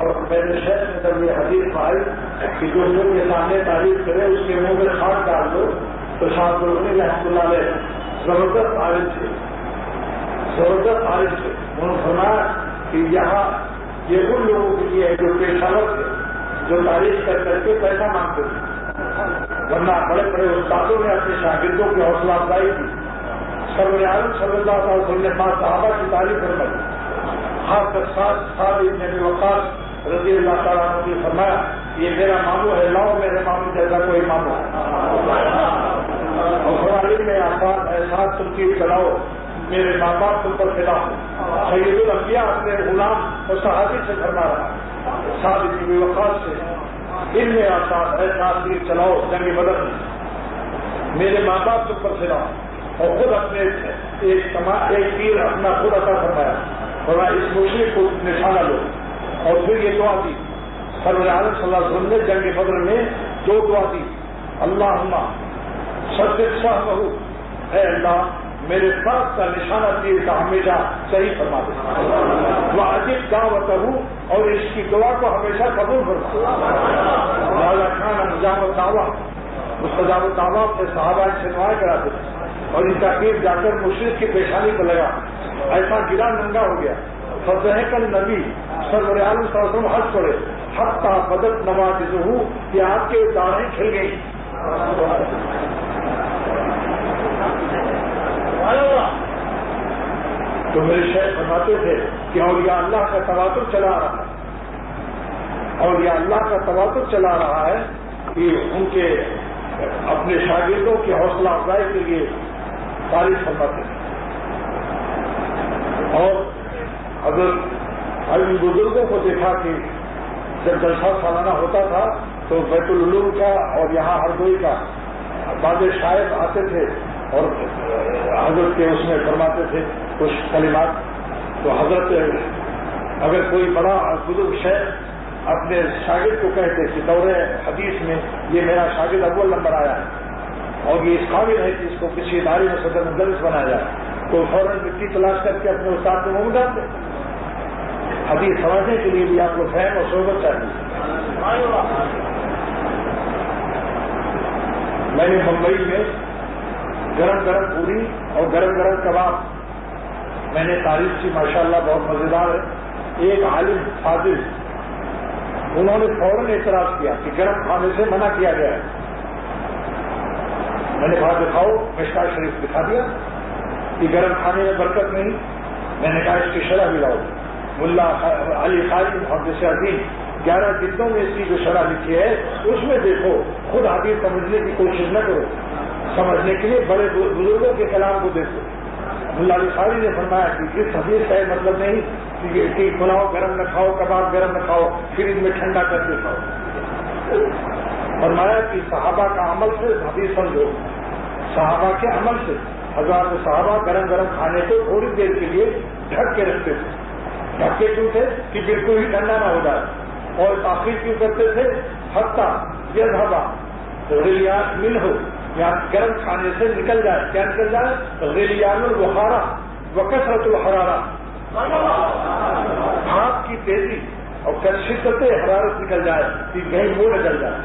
اور میرے شیخ نے جب یہ حدیث پائی کہ جو لوگ کے سامنے تعریف کرے اس کے منہ میں خاک ڈال دو، تو شاہ درونی رحمۃ اللہ علیہ زبردست عالم تھے، زبردست عالم تھے. انہوں نے فرمایا کہ یہاں یہ ان لوگوں کے لیے ہے جو پیشاور تھے، جو تعریف کر کر کے پیسہ مانگتے تھے، ورنہ بڑے بڑے استادوں نے اپنے شاگردوں کی حوصلہ افزائی کی. سرور عالم صلی اللہ علیہ وسلم نے 5 صحابہ کی تعریف فرمائی، خاص کر سعد بن ابی وقاص رضی اللہ تعالیٰ عنہ نے فرمایا یہ میرا ماموں ہے، لاؤ میرے ماموں جیسا کوئی ماموں. اور فرمایا میں آباد احساس تنقید چلاؤ، میرے ماں باپ تم پر فدا ہوں. سید الانبیاء اپنے غلام اور صحابی سے فرما رہا، سعد بن ابی وقاص سے ان میں احساس تیر چلاؤ جنگ بدر میں، میرے ماں باپ تم پر فدا ہوں. اور خود اپنے ایک تیر اپنا خود عطا فرمایا اور اس مشرک کو نشانہ لو. اور پھر یہ دعا دی سرور عالم صلی اللہ علیہ وسلم نے جنگ بدر میں 2 دعا دی، اللہم صدق سہمہ، اے اللہ میرے ساتھ کا نشانہ تیر کا ہمیشہ صحیح فرما دے، وعجب دعوتہ، اور اس کی دعا کو ہمیشہ قبول فرما. لہذا کان مجاب الدعوہ، مستجاب الدعوہ سے صحابہ سے دعائیں کراتے تھے، اور ان کا تیر جا کر مشرک کی پیشانی کو لگا، ایسا گرا ننگا ہو گیا. فضحک النبی سرور عالم صلی اللہ علیہ وسلم ہنس پڑے، حتی بدت نواجذہ، کہ آپ کے داڑھیں کھل گئی. تو میرے شیخ فرماتے تھے کہ اولیاء اللہ کا تواتر چلا رہا ہے، اولیاء اللہ کا تواتر چلا رہا ہے کہ ان کے اپنے شاگردوں کی حوصلہ افزائی کے لیے تعریف فرماتے ہیں. اور اگر ان بزرگوں کو دیکھا کہ جب جلسہ سالانہ ہوتا تھا تو بیت العلوم کا اور یہاں ہردوئی کا بعض شاعر آتے تھے اور حضرت کے اس میں فرماتے تھے کچھ کلمات. تو حضرت اگر کوئی بڑا بزرگ شیخ اپنے شاگرد کو کہتے کہ دور حدیث میں یہ میرا شاگرد اول نمبر آیا ہے اور یہ اس قابل ہے کہ اس کو کسی ادارے میں صدر مدرس بنایا جائے، تو فوراً مٹی تلاش کر کے اپنے استاد کو منہ ڈالتے. حدیث سمجھنے کے لیے بھی آپ کو فہم اور صحبت چاہیے. میں نے ممبئی میں گرم گرم پوری اور گرم گرم کباب میں نے تعریف کی، ماشاءاللہ بہت مزیدار ہے. ایک عالم فاضل انہوں نے فوراً اعتراض کیا کہ گرم کھانے سے منع کیا گیا ہے. میں نے کہا دکھاؤ، مشکات شریف دکھا دیا کہ گرم کھانے میں برکت نہیں. میں نے کہا اس کی شرح بھی لاؤ. ملا علی خالد محدث عظیم 11 جلدوں میں اس کی جو شرح لکھی ہے اس میں دیکھو، خود حدیث سمجھنے کی کوشش نہ کرو، سمجھنے کے لیے بڑے بزرگوں کے کلام کو دیکھو. ملا علی خالد نے فرمایا کہ اس حدیث کا یہ مطلب نہیں کہ پلاؤ گرم نہ کھاؤ، کباب گرم نہ کھاؤ، پھر ان میں ٹھنڈا کر کے کھاؤ. فرمایا کہ صحابہ کا عمل سے حدیث سمجھو، صحابہ کے عمل سے. حضرات صحابہ گرم گرم کھانے کو تھوڑی دیر کے لیے ڈھک کے رکھتے تھے. ڈھکے کیوں تھے کہ بالکل ہی ٹھنڈا نہ ہو جائے. اور تاخیر کیوں کرتے تھے؟ حتیٰ یذھب غلیان منہ، یا گرم کھانے سے نکل جائے. کیا نکل جائے؟ غلیان البخارہ وکثرت الحرارہ، بھاپ کی تیزی اور شدت حرارت نکل جائے کہ کہیں منہ نہ جل جائے.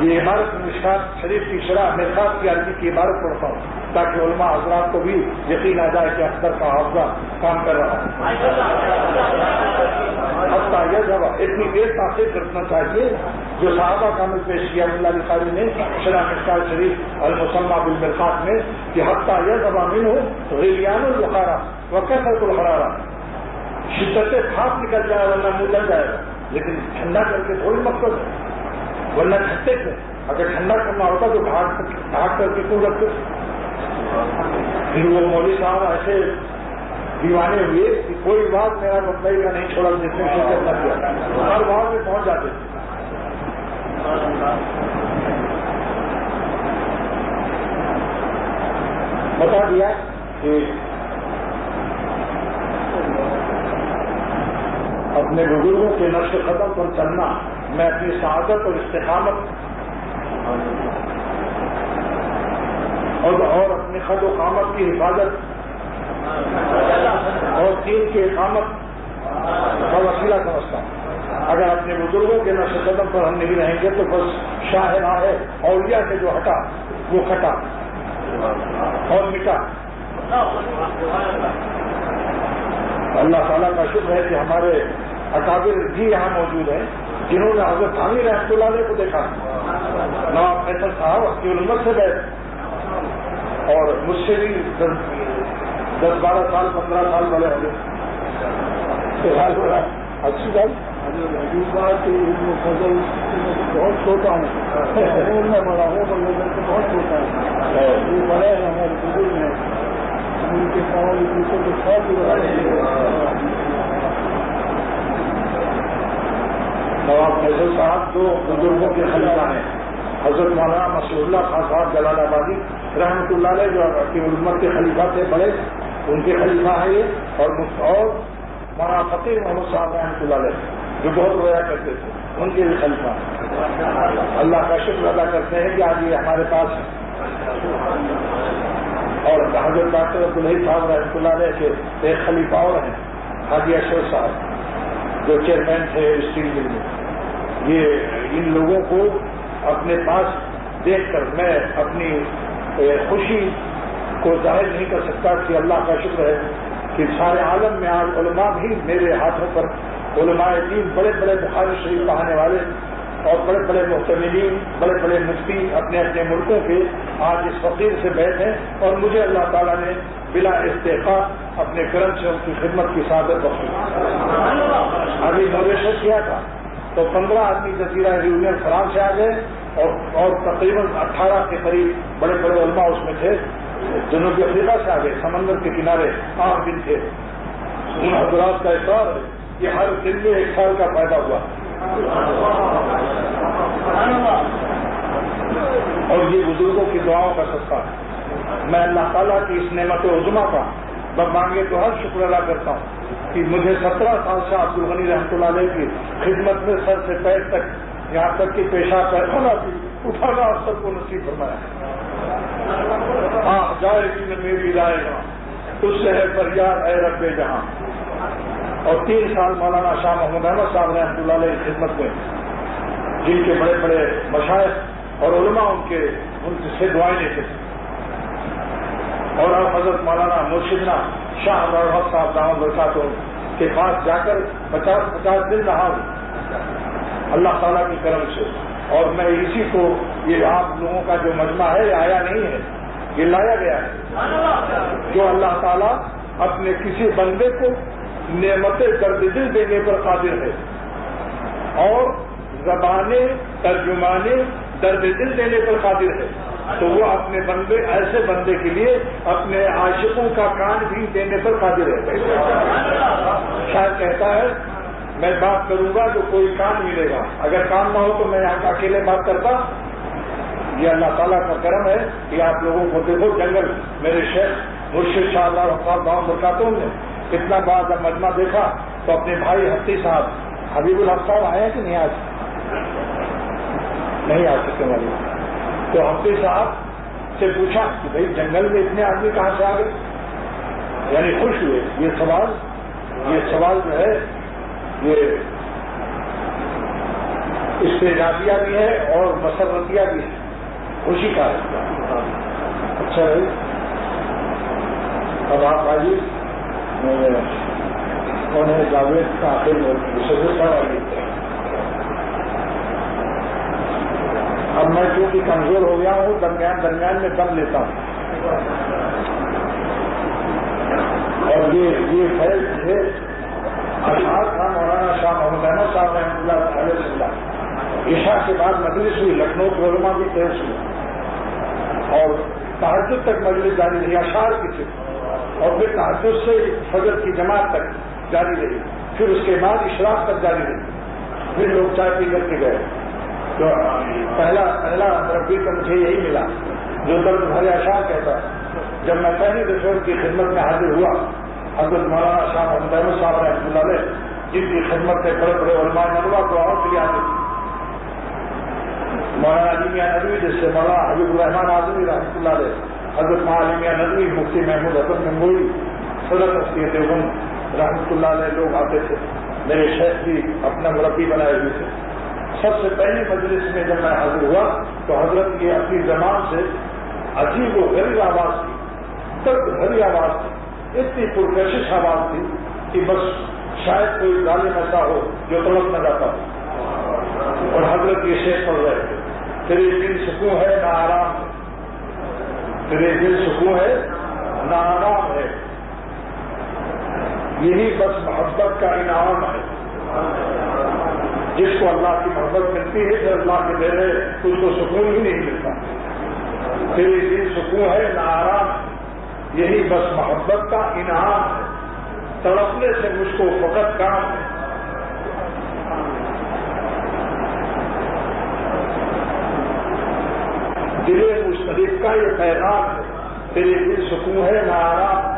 یہ عبارت مشکات شریف کی شرح مرقات کی عربی کی عبارت پڑھتا ہوں تاکہ علماء حضرات کو بھی یقین آ جائے کہ اختر کا حافظہ کام کر رہا ہے. حتیٰ یہ جب اتنی دیر تاخیر کرنا چاہیے جو صحابہ کا عمل پیش کیا ملا علی خالد نے شرح مرقات شریف المسمى بالمرقات میں کہ حتیٰ یہ زبا منہ غلیان البخارہ وکثرت الحرارہ، شدت بھاپ نکل جائے ورنہ منہ جل جائے گا. لیکن ٹھنڈا کر کے تھوڑی مقصد ہے، ورنہ ٹھنڈے تھے. اگر ٹھنڈا کرنا ہوتا تو ڈھاک کر کے کیوں رکھتے؟ پھر وہ مولوی صاحب ایسے دیوانے ہوئے کہ کوئی بات میرا ممبئی کا نہیں چھوڑا جس میں شرکت نہ کیا، ہر بات میں پہنچ جاتے تھے. بتا دیا کہ اپنے بزرگوں کے نقش قدم پر چلنا، میں اپنی سعادت اور استقامت اور اپنے خد و قامت کی حفاظت اور دین کی اقامت کا وسیلہ سمجھتا ہوں۔ اگر اپنے بزرگوں کے نقش قدم پر ہم نہیں رہیں گے تو بس شاہراہ اولیاء سے جو ہٹا وہ کھٹا اور مٹا۔ اللہ تعالیٰ کا شکر ہے کہ ہمارے اکابر بھی یہاں موجود ہیں جنہوں نے حضرت ثانی رحمۃ اللہ علیہ کو دیکھا، نواب فیصل صاحب اپنی علمت سے بیٹھ اور مجھ سے بھی 10-12 سال 15 سال بڑے ہوں گے۔ اچھی بات فضل بہت چھوٹا ہوں، میں بڑا ہوں پر بہت چھوٹا ہے، یہ بڑے ہیں ہمارے بزرگ ہیں، ان کے سوال دوسرے کے ساتھ نواب فیصل صاحب دو بزرگوں کے خلیفہ ہیں، حضرت مولانا مسعود اللہ خان صاحب جلال آبادی رحمۃ اللہ علیہ جو اپنی علمت کے خلیفہ تھے بڑے، ان کے خلیفہ ہیں یہ، اور مولانا فقیر محمد صاحب رحمۃ اللہ علیہ جو بہت رویا کرتے تھے، ان کے بھی خلیفہ۔ اللہ کا شکر ادا کرتے ہیں کہ آج یہ ہمارے پاس ہے، اور حضرت ڈاکٹر عبدالحی صاحب رحمۃ اللہ علیہ کے ایک خلیفہ اور ہیں حاجی اشرف صاحب جو چیئرمین تھے اسٹیل مل میں۔ یہ ان لوگوں کو اپنے پاس دیکھ کر میں اپنی خوشی کو ظاہر نہیں کر سکتا کہ اللہ کا شکر ہے کہ سارے عالم میں آج علماء بھی میرے ہاتھوں پر، علماء دین بڑے بڑے بخاری شریف پڑھانے والے اور بڑے بڑے محتملین، بڑے بڑے مفتی اپنے اپنے ملکوں کے آج اس فقیر سے بیٹھے، اور مجھے اللہ تعالیٰ نے بلا استحقاق اپنے کرم سے ان کی خدمت کی سعادت بخشی۔ ابھی نویشن کیا تھا تو 15 آدمی جزیرہ یونین فرانس سے آ گئے اور تقریباً 18 کے قریب بڑے بڑے علماء اس میں تھے جنوبی افریقہ سے آ گئے، سمندر کے کنارے 8 دن تھے۔ ان حضرات کا اقرار ہے کہ ہر دن میں 1 سال کا فائدہ ہوا، اور یہ بزرگوں کی دعاؤں کا صدقہ ہے۔ میں اللہ تعالیٰ کی اس نعمت عظمیٰ کا مانگے تو ہر شکر ادا کرتا ہوں کہ مجھے 17 سال سے عبد الغنی رحمۃ اللہ علیہ کی خدمت میں سر سے پیر تک یہاں تک کہ پیشاب پیخانہ بھی اٹھانا آپ سب کو نصیب فرمایا۔ ہاں جائے گی نہ میری رائے گا، تجھ سے ہے فریاد اے رب جہاں۔ اور 3 سال مولانا شاہ محمود احمد صاحب رحمۃ اللہ علیہ کی خدمت میں، جن کے بڑے بڑے مشائخ اور علماء ان سے دعائیں لیتے تھے، اور اب حضرت مولانا مرشدنا شاہ عبدالحق صاحب دامت برکاتہ کے پاس جا کر 50 دن رہا ہوں اللہ تعالیٰ کی کرم سے، اور میں اسی کو یہ آپ لوگوں کا جو مجمع ہے یہ آیا نہیں ہے، یہ لایا گیا ہے۔ جو اللہ تعالیٰ اپنے کسی بندے کو نعمت درد دل دینے پر قادر ہے اور زبانیں ترجمانے درد دل دینے پر قادر ہے، تو وہ اپنے بندے ایسے بندے کے لیے اپنے عاشقوں کا کان بھی دینے پر قادر ہے۔ شاید کہتا ہے میں بات کروں گا تو کوئی کان ملے گا، اگر کان نہ ہو تو میں یہاں اکیلے بات کرتا۔ یہ اللہ تعالیٰ کا کرم ہے کہ آپ لوگوں کو دیکھو جنگل میرے شیخ مرشد شاہ صاحب دامت برکاتہ نے اتنا بڑا جب مجمع دیکھا تو اپنے بھائی ہفتی صاحب حبیب الحق صاحب آئے ہیں کہ نہیں آج نہیں آ سکتے والے، تو ہفتی صاحب سے پوچھا کہ بھائی جنگل میں اتنے آدمی کہاں سے آ گئے، یعنی خوش ہوئے۔ یہ سوال جو ہے یہ استعجابیہ بھی ہے اور مسرتیہ بھی ہے، خوشی کا ہے۔ اچھا بھائی اب آپ آئیے، انہیں جاوید کا آخر اب میں چونکہ کمزور ہو گیا ہوں درمیان میں دم لیتا ہوں، اور یہ فیض ہے اشعار تھا مولانا شاہ محمود احمد صاحب رحمۃ اللہ علیہ وسلم۔ عشاء کے بعد مجلس ہوئی، لکھنؤ کے علماء بھی تیز ہوئی اور تہجد تک مجلس جاری رہی، اشعار کی صرف، اور پھر تہجد سے فجر کی جماعت تک جاری رہی، پھر اس کے بعد اشراق تک جاری رہی، پھر لوگ چائے پی کر کے گئے۔ تو پہلا ربی کا مجھے یہی ملا جو درد بھرے اشعار کہتا ہے۔ جب میں پہلی دفعہ کی خدمت میں حاضر ہوا، حضرت مولانا شاہ محمود احمد صاحب رحمۃ اللہ علیہ جن کی خدمت سے بڑے بڑے علماء نلوا دعاؤں کے لیے آتے تھے، مولانا علی میاں ندوی جس سے مولانا حبیب الرحمان اعظمی رحمۃ اللہ علیہ، حضرت مولانا علی میاں ندوی، مفتی محمود حسن گنگوئی، صدر مفتی دیوبند رحمۃ اللہ علیہ لوگ آتے تھے، میرے شیخ بھی اپنا مربی بنائے ہوئے تھے. سب سے پہلی مجلس میں جب میں حاضر ہوا تو حضرت کی اپنی زبان سے عجیب و غریب آواز تھی، درد بھری آواز تھی، اتنی پرکشش آواز تھی کہ بس شاید کوئی ظالم ایسا ہو جو تڑپ نہ جاتا ہو. اور حضرت یہ شیخ پڑھ رہے تھے، تیرے دل سکون ہے نہ آرام ہے، تیرے دل سکون ہے نہ آرام ہے، یہی بس محبت کا انعام ہے. جس کو اللہ کی محبت ملتی ہے پھر اللہ کے دے رہے اس کو سکون ہی نہیں ملتا. تیرے دل سکون ہے نہ آرام ہے، یہی بس محبت کا انعام ہے، تڑپنے سے مجھ کو فقط کام ہے. دل مشترک کا یہ پیغام ہے، تیرے دل سکون ہے نہ آرام،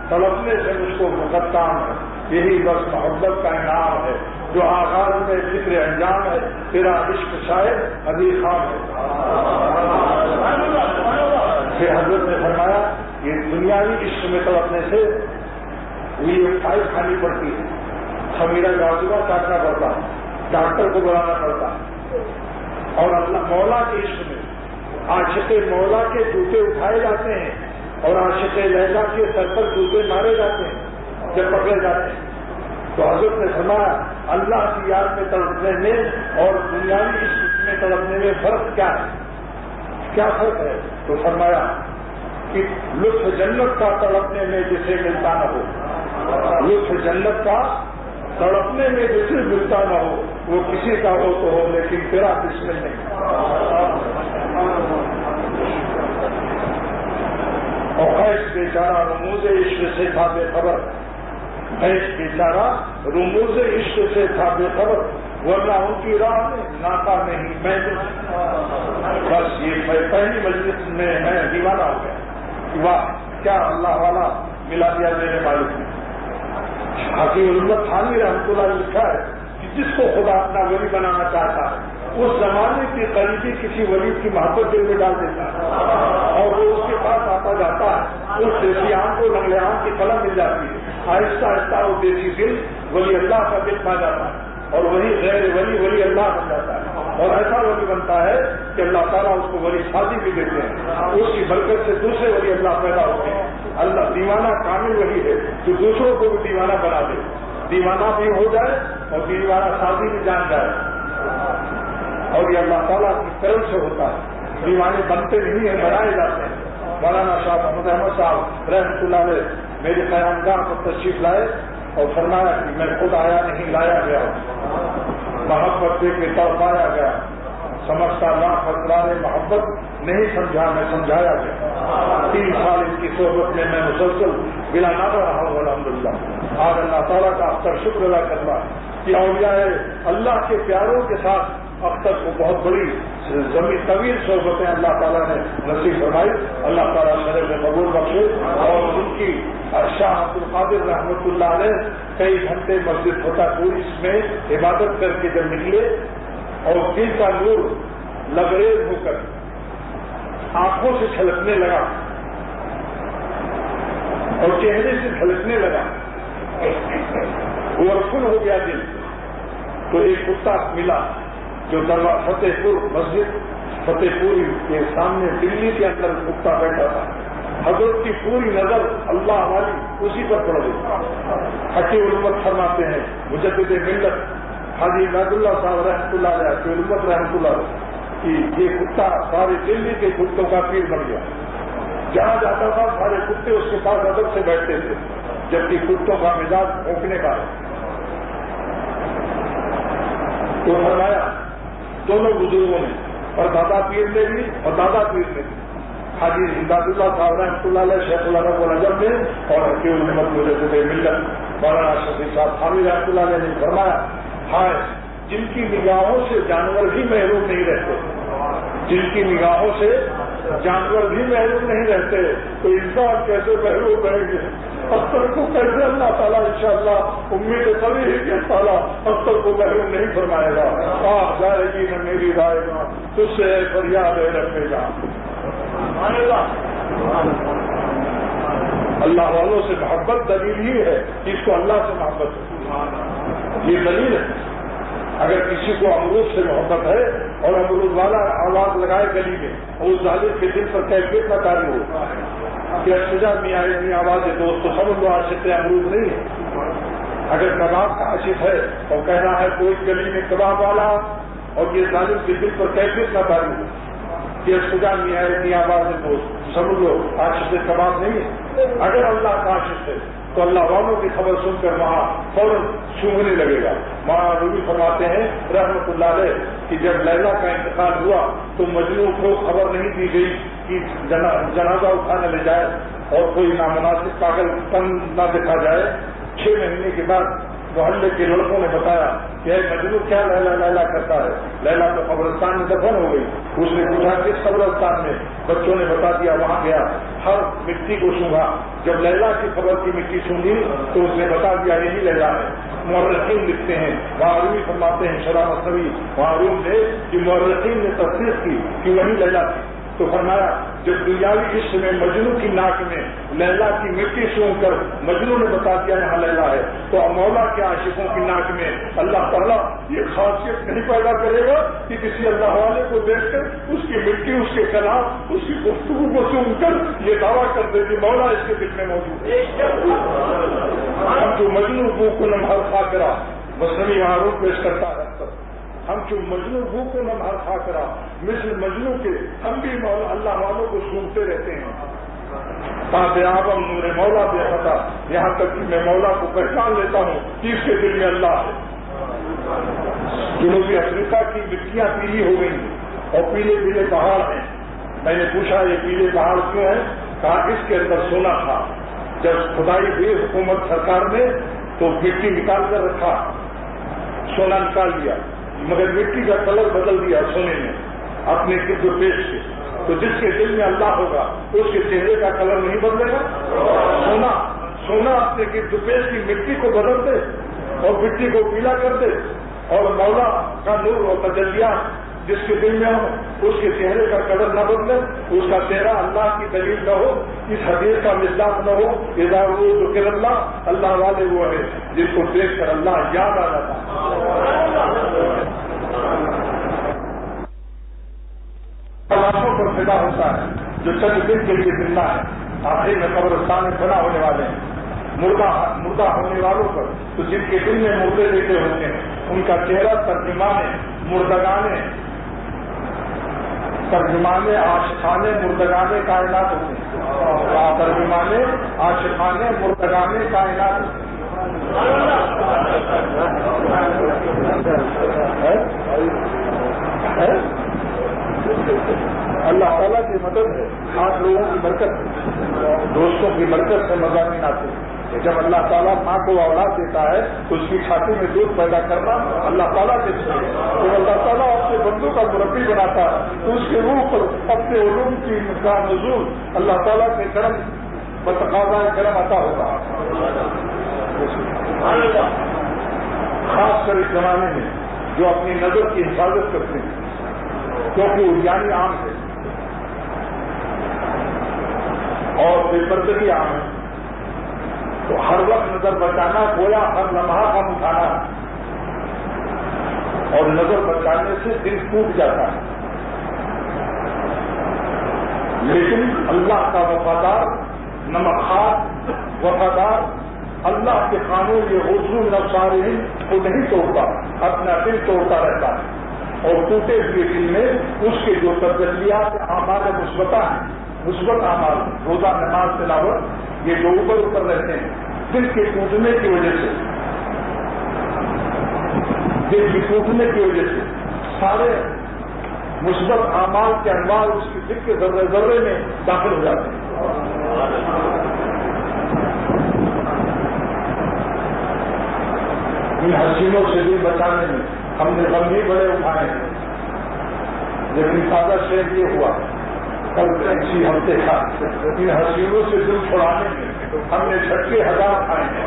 تڑپنے سے مجھ کو فقط کام ہے، یہی بس محبت کا انعام ہے. جو آغاز میں ذکر انجام ہے، تیرا عشق شاید ابھی خام ہے. پھر حضرت نے فرمایا یہ دنیاوی عشق میں تڑپنے سے یہ فائل کھانی پڑتی ہے، خمیرہ گازوا کاٹنا پڑتا، ڈاکٹر کو بلانا پڑتا. اور اللہ مولا کے عشق میں عاشق مولا کے جوتے اٹھائے جاتے ہیں اور عاشق لیلا کے سر پر جوتے مارے جاتے ہیں جب پکڑے جاتے ہیں. تو حضرت نے فرمایا اللہ کی یاد میں تڑپنے میں اور دنیاوی عشق میں تڑپنے میں فرق کیا ہے؟ کیا فرق ہے؟ تو فرمایا کہ لطف جنت کا تڑپنے میں جسے ملتا نہ ہو، لطف جنت کا تڑپنے میں جسے ملتا نہ ہو وہ کسی کا ہو تو ہو لیکن تیرا بسمل نہیں. اور خیش بیچارہ رموز عشق سے تھا بے خبر، خیش بیچارہ رموز عشق سے تھا بے خبر، ورنہ ان کی راہ میں ناکا نہیں میں. بس یہ پہلی مجلس میں میں دیوانہ ہو گیا. واہ کیا اللہ والا ملا دیا میرے مالک نے. حکیم الامت تھانوی رحمۃ اللہ لکھا ہے کہ جس کو خدا اپنا ولی بنانا چاہتا ہے اس زمانے کے قریبی کسی ولی کی محبت دل میں ڈال دیتا ہے اور وہ اس کے پاس آتا جاتا ہے، اس دیسی آم کو لنگڑے آم کی قلم مل جاتی ہے. آہستہ آہستہ وہ دیسی دل ولی اللہ کا دل پا جاتا ہے اور وہی غیر ولی ولی اللہ بن جاتا ہے. اور ایسا ولی بنتا ہے کہ اللہ تعالیٰ اس کو ولی شادی بھی دیتے ہیں، اس کی برکت سے دوسرے ولی اللہ پیدا ہوتے ہیں. اللہ دیوانہ کامل ولی ہے جو دوسروں کو بھی دیوانہ بنا دے، دیوانہ بھی ہو جائے اور دیوانہ شادی بھی جان جائے. اور یہ اللہ تعالیٰ کی طرف سے ہوتا ہے، دیوانے بنتے نہیں ہیں بنائے جاتے ہیں. مولانا شاہ محمد احمد صاحب رحمۃ اللہ علیہ میرے قیامگاہ پر تشریف لائے اور فرمایا کہ میں خود آیا نہیں لایا گیا، محبت دے کے تڑپایا گیا، سمجھتا لاکھ اسرار محبت نہیں سمجھا میں سمجھایا گیا. 3 سال ان کی صحبت میں مسلسل بلا نادا رہا ہوں الحمدللہ. آج اللہ تعالیٰ کا اختر شکر ادا کرنا کہ اولیاء اللہ کے پیاروں کے ساتھ اختر کو بہت بڑی زمین طویل صحبتیں اللہ تعالیٰ نے نصیب فرمائی. اللہ تعالیٰ شرف میں قبول بخشے. اور ان کی شاہ عبد القادر رحمۃ اللہ علیہ کئی گھنٹے مسجد فتح پوری میں عبادت کر کے جب نکلے اور دل کا نور لبریز ہو کر آنکھوں سے چھلکنے لگا اور چہرے سے چھلکنے لگا، اوورفل ہو گیا دل. تو ایک کتا ملا جو دروازہ فتح پور مسجد فتح پوری کے سامنے دلی کے اندر کتا بیٹھا تھا. حضرت کی پوری نظر اللہ والی اسی پر پڑ گئی. حکیم الامت فرماتے ہیں مجدد ملت حاجی عبید اللہ صاحب رحمۃ اللہ علیہ حکیم الامت رحمۃ اللہ علیہ کہ یہ کتا سارے دلی کے کتوں کا پیر بن گیا. جہاں جاتا تھا سارے کتے اس کے پاس ادب سے بیٹھتے تھے، جبکہ کتوں کا مزاج بھونکنے کا ہے. تو فرمایا دونوں بزرگوں نے اور دادا پیر نے بھی اور دادا پیر نے بھی حاجی امداد اللہ صاحب رحمۃ اللہ علیہ شیخ اللہ کو نظر میں اور حکیم الامت مجدد ملت مولانا شفیع صاحب تھانوی رحمۃ اللہ علیہ نے فرمایا ہائے جن کی نگاہوں سے جانور بھی محروم نہیں رہتے، جن کی نگاہوں سے جانور بھی محروم نہیں رہتے تو انسان کیسے محروم رہیں گے. اختر کو کیسے اللہ تعالیٰ انشاءاللہ امید سبھی ہے کہ تعالیٰ اختر کو محروم نہیں فرمائے گا. آپ جائے گی نہ میری رائے گا تجھ سے فریاد ہے رکھے گا. اللہ والوں سے محبت دلیل ہی ہے کہ اس کو اللہ سے محبت ہے. یہ دلیل ہے. اگر کسی کو امرود سے محبت ہے اور امرود والا آواز لگائے گلی میں اور اس ظالم کے دل پر کیفیت نہ کاری ہو کہ سجا میں آئے اتنی آواز ہے دوست تو سب لوگ عاشق امرود نہیں ہے. اگر کباب کا عاشق ہے اور کہہ رہا ہے کوئی گلی میں کباب والا اور یہ ظالم کے دل پر کیفیت نہ کاری ہو کہ سجا میں آئے اتنی آواز ہے دوست سب لوگ عاشق کباب نہیں ہے. اگر اللہ کا عاشق ہے تو اللہ والوں کی خبر سن کر وہاں فوراً سونگنے لگے گا. مولانا رومی فرماتے ہیں رحمۃ اللہ علیہ کہ جب لیلا کا انتقال ہوا تو مجنوں کو خبر نہیں دی گئی کہ جنازہ اٹھانے لے جائے اور کوئی نامناسب پاگل پن نہ دکھا جائے. 6 مہینے کے بعد محلے کے لڑکوں نے بتایا کہ مجنوں کیا لیلا لیلا کرتا ہے. لیلا تو قبرستان میں دفن ہو گئی. اس نے پوچھا کس قبرستان میں؟ بچوں نے بتا دیا وہاں گیا ہر مٹی کو سونگا. جب لیلا کی خبر کی مٹی سونگی تو اس نے بتا دیا یہی لیلا ہے. مورخین لکھتے ہیں معروی فرماتے ہیں شرح مصنوی معروف نے کہ مورخین نے تصدیق کی کہ وہی لیلا تھی. تو فرمایا جب دنیاوی عشق میں مجنوں کی ناک میں لیلا کی مٹی سونگ کر مجنوں نے بتا دیا یہاں لیلا ہے تو مولا کے عاشقوں کی ناک میں اللہ تعالیٰ یہ خاصیت نہیں پیدا کرے گا کہ کسی اللہ والے کو دیکھ کر اس کی مٹی اس کے خلاف اس کی گفتگو کو سن کر یہ دعویٰ کر دے کہ مولا اس کے دل میں موجود ہے. ہم جو مجنوں کو نمہر خا کرا مصنوعی معروف پیش کرتا ہے ہم جو مجنوں بھو کو نمہر خا کرا مثل مجنوں کے ہم بھی اللہ والوں کو سنتے رہتے ہیں. آبم نور مولا بے خطا یہاں تک کہ میں مولا کو پہچان لیتا ہوں کہ اس کے دل میں اللہ ہے. جنوبی افریقہ کی مٹیاں پیلی ہو گئی اور پیلے پیلے پہاڑ ہیں. میں نے پوچھا یہ پیلے پہاڑ کیوں ہیں؟ کہا اس کے اندر سونا تھا. جب کھدائی ہوئی حکومت سرکار نے تو مٹی نکال کر رکھا سونا نکال دیا مگر مٹی کا کلر بدل دیا سونے میں اپنے گرد و پیش سے. تو جس کے دل میں اللہ ہوگا اس کے چہرے کا کلر نہیں بدلے گا. سونا اپنے گرد و پیش کی مٹی کو بدل دے اور مٹی کو پیلا کر دے اور مولا کا نور اور تجلیات جس کے دل میں ہو اس کے چہرے کا کلر نہ بدلے اس کا چہرہ اللہ کی دلیل نہ ہو اس حدیث کا مزاج نہ ہو. اذا ذکر اللہ اللہ والے وہ ہے جس کو دیکھ کر اللہ یاد آ جاتا لاکھوں پر فدا ہوتا ہے جو چند دن کے لیے زندہ ہے. آخر میں قبرستان میں فنا ہونے والے ہیں. مردہ ہونے والوں پر تو جن کے دل میں مردے لیتے ہوتے ہیں ان کا چہرہ ترجمانے عاشقانے مردگانے کائنات ہوتے ہیں. ترجمانے عاشقانے مردگانے کائنات اللہ تعالیٰ کی مدد ہے. 8 لوگوں کی برکت ہے دوستوں کی برکت سے مضامین آتے ہیں. جب اللہ تعالیٰ ماں کو اولاد دیتا ہے تو اس کی چھاتی میں دودھ پیدا کرنا اللہ تعالیٰ کے ذریعے. جب اللہ تعالیٰ اپنے بندوں کا مربی بناتا ہے تو اس کے روح پر اپنے علوم کی نزول اللہ تعالیٰ کے کرم بتقاضا کرم عطا ہوتا ہے. خاص کر اس زمانے میں جو اپنی نظر کی حفاظت کرتے ہیں کیونکہ اجیانی عام ہے اور بے پردگی عام ہے تو ہر وقت نظر بچانا گویا ہر لمحہ ہم اٹھانا اور نظر بچانے سے دل ٹوٹ جاتا ہے. لیکن اللہ کا وفادار نمکھار وفادار اللہ کے قانون یہ حضور نفسارین کو نہیں توڑتا اپنا دل توڑتا رہتا ہے اور ٹوٹے ہوئے دل میں اس کے جو تجلیات اعمال مثبتہ ہیں مثبت اعمال روزہ نماز تلاوت یہ جو اوپر رہتے ہیں دل کے ٹوٹنے کی وجہ سے دل کے ٹوٹنے کی وجہ سے سارے مثبت اعمال کے انوار اس کے دل کے ذرے ذرے میں داخل ہو جاتے ہیں. ان حسینوں سے دل بچانے میں ہم نے غم بھی بڑے اٹھائے ہیں لیکن تازہ شہر یہ ہوا کل اسی ہفتے کا ان حسینوں سے دل چھڑانے میں ہم نے 6,000 کھائے ہیں.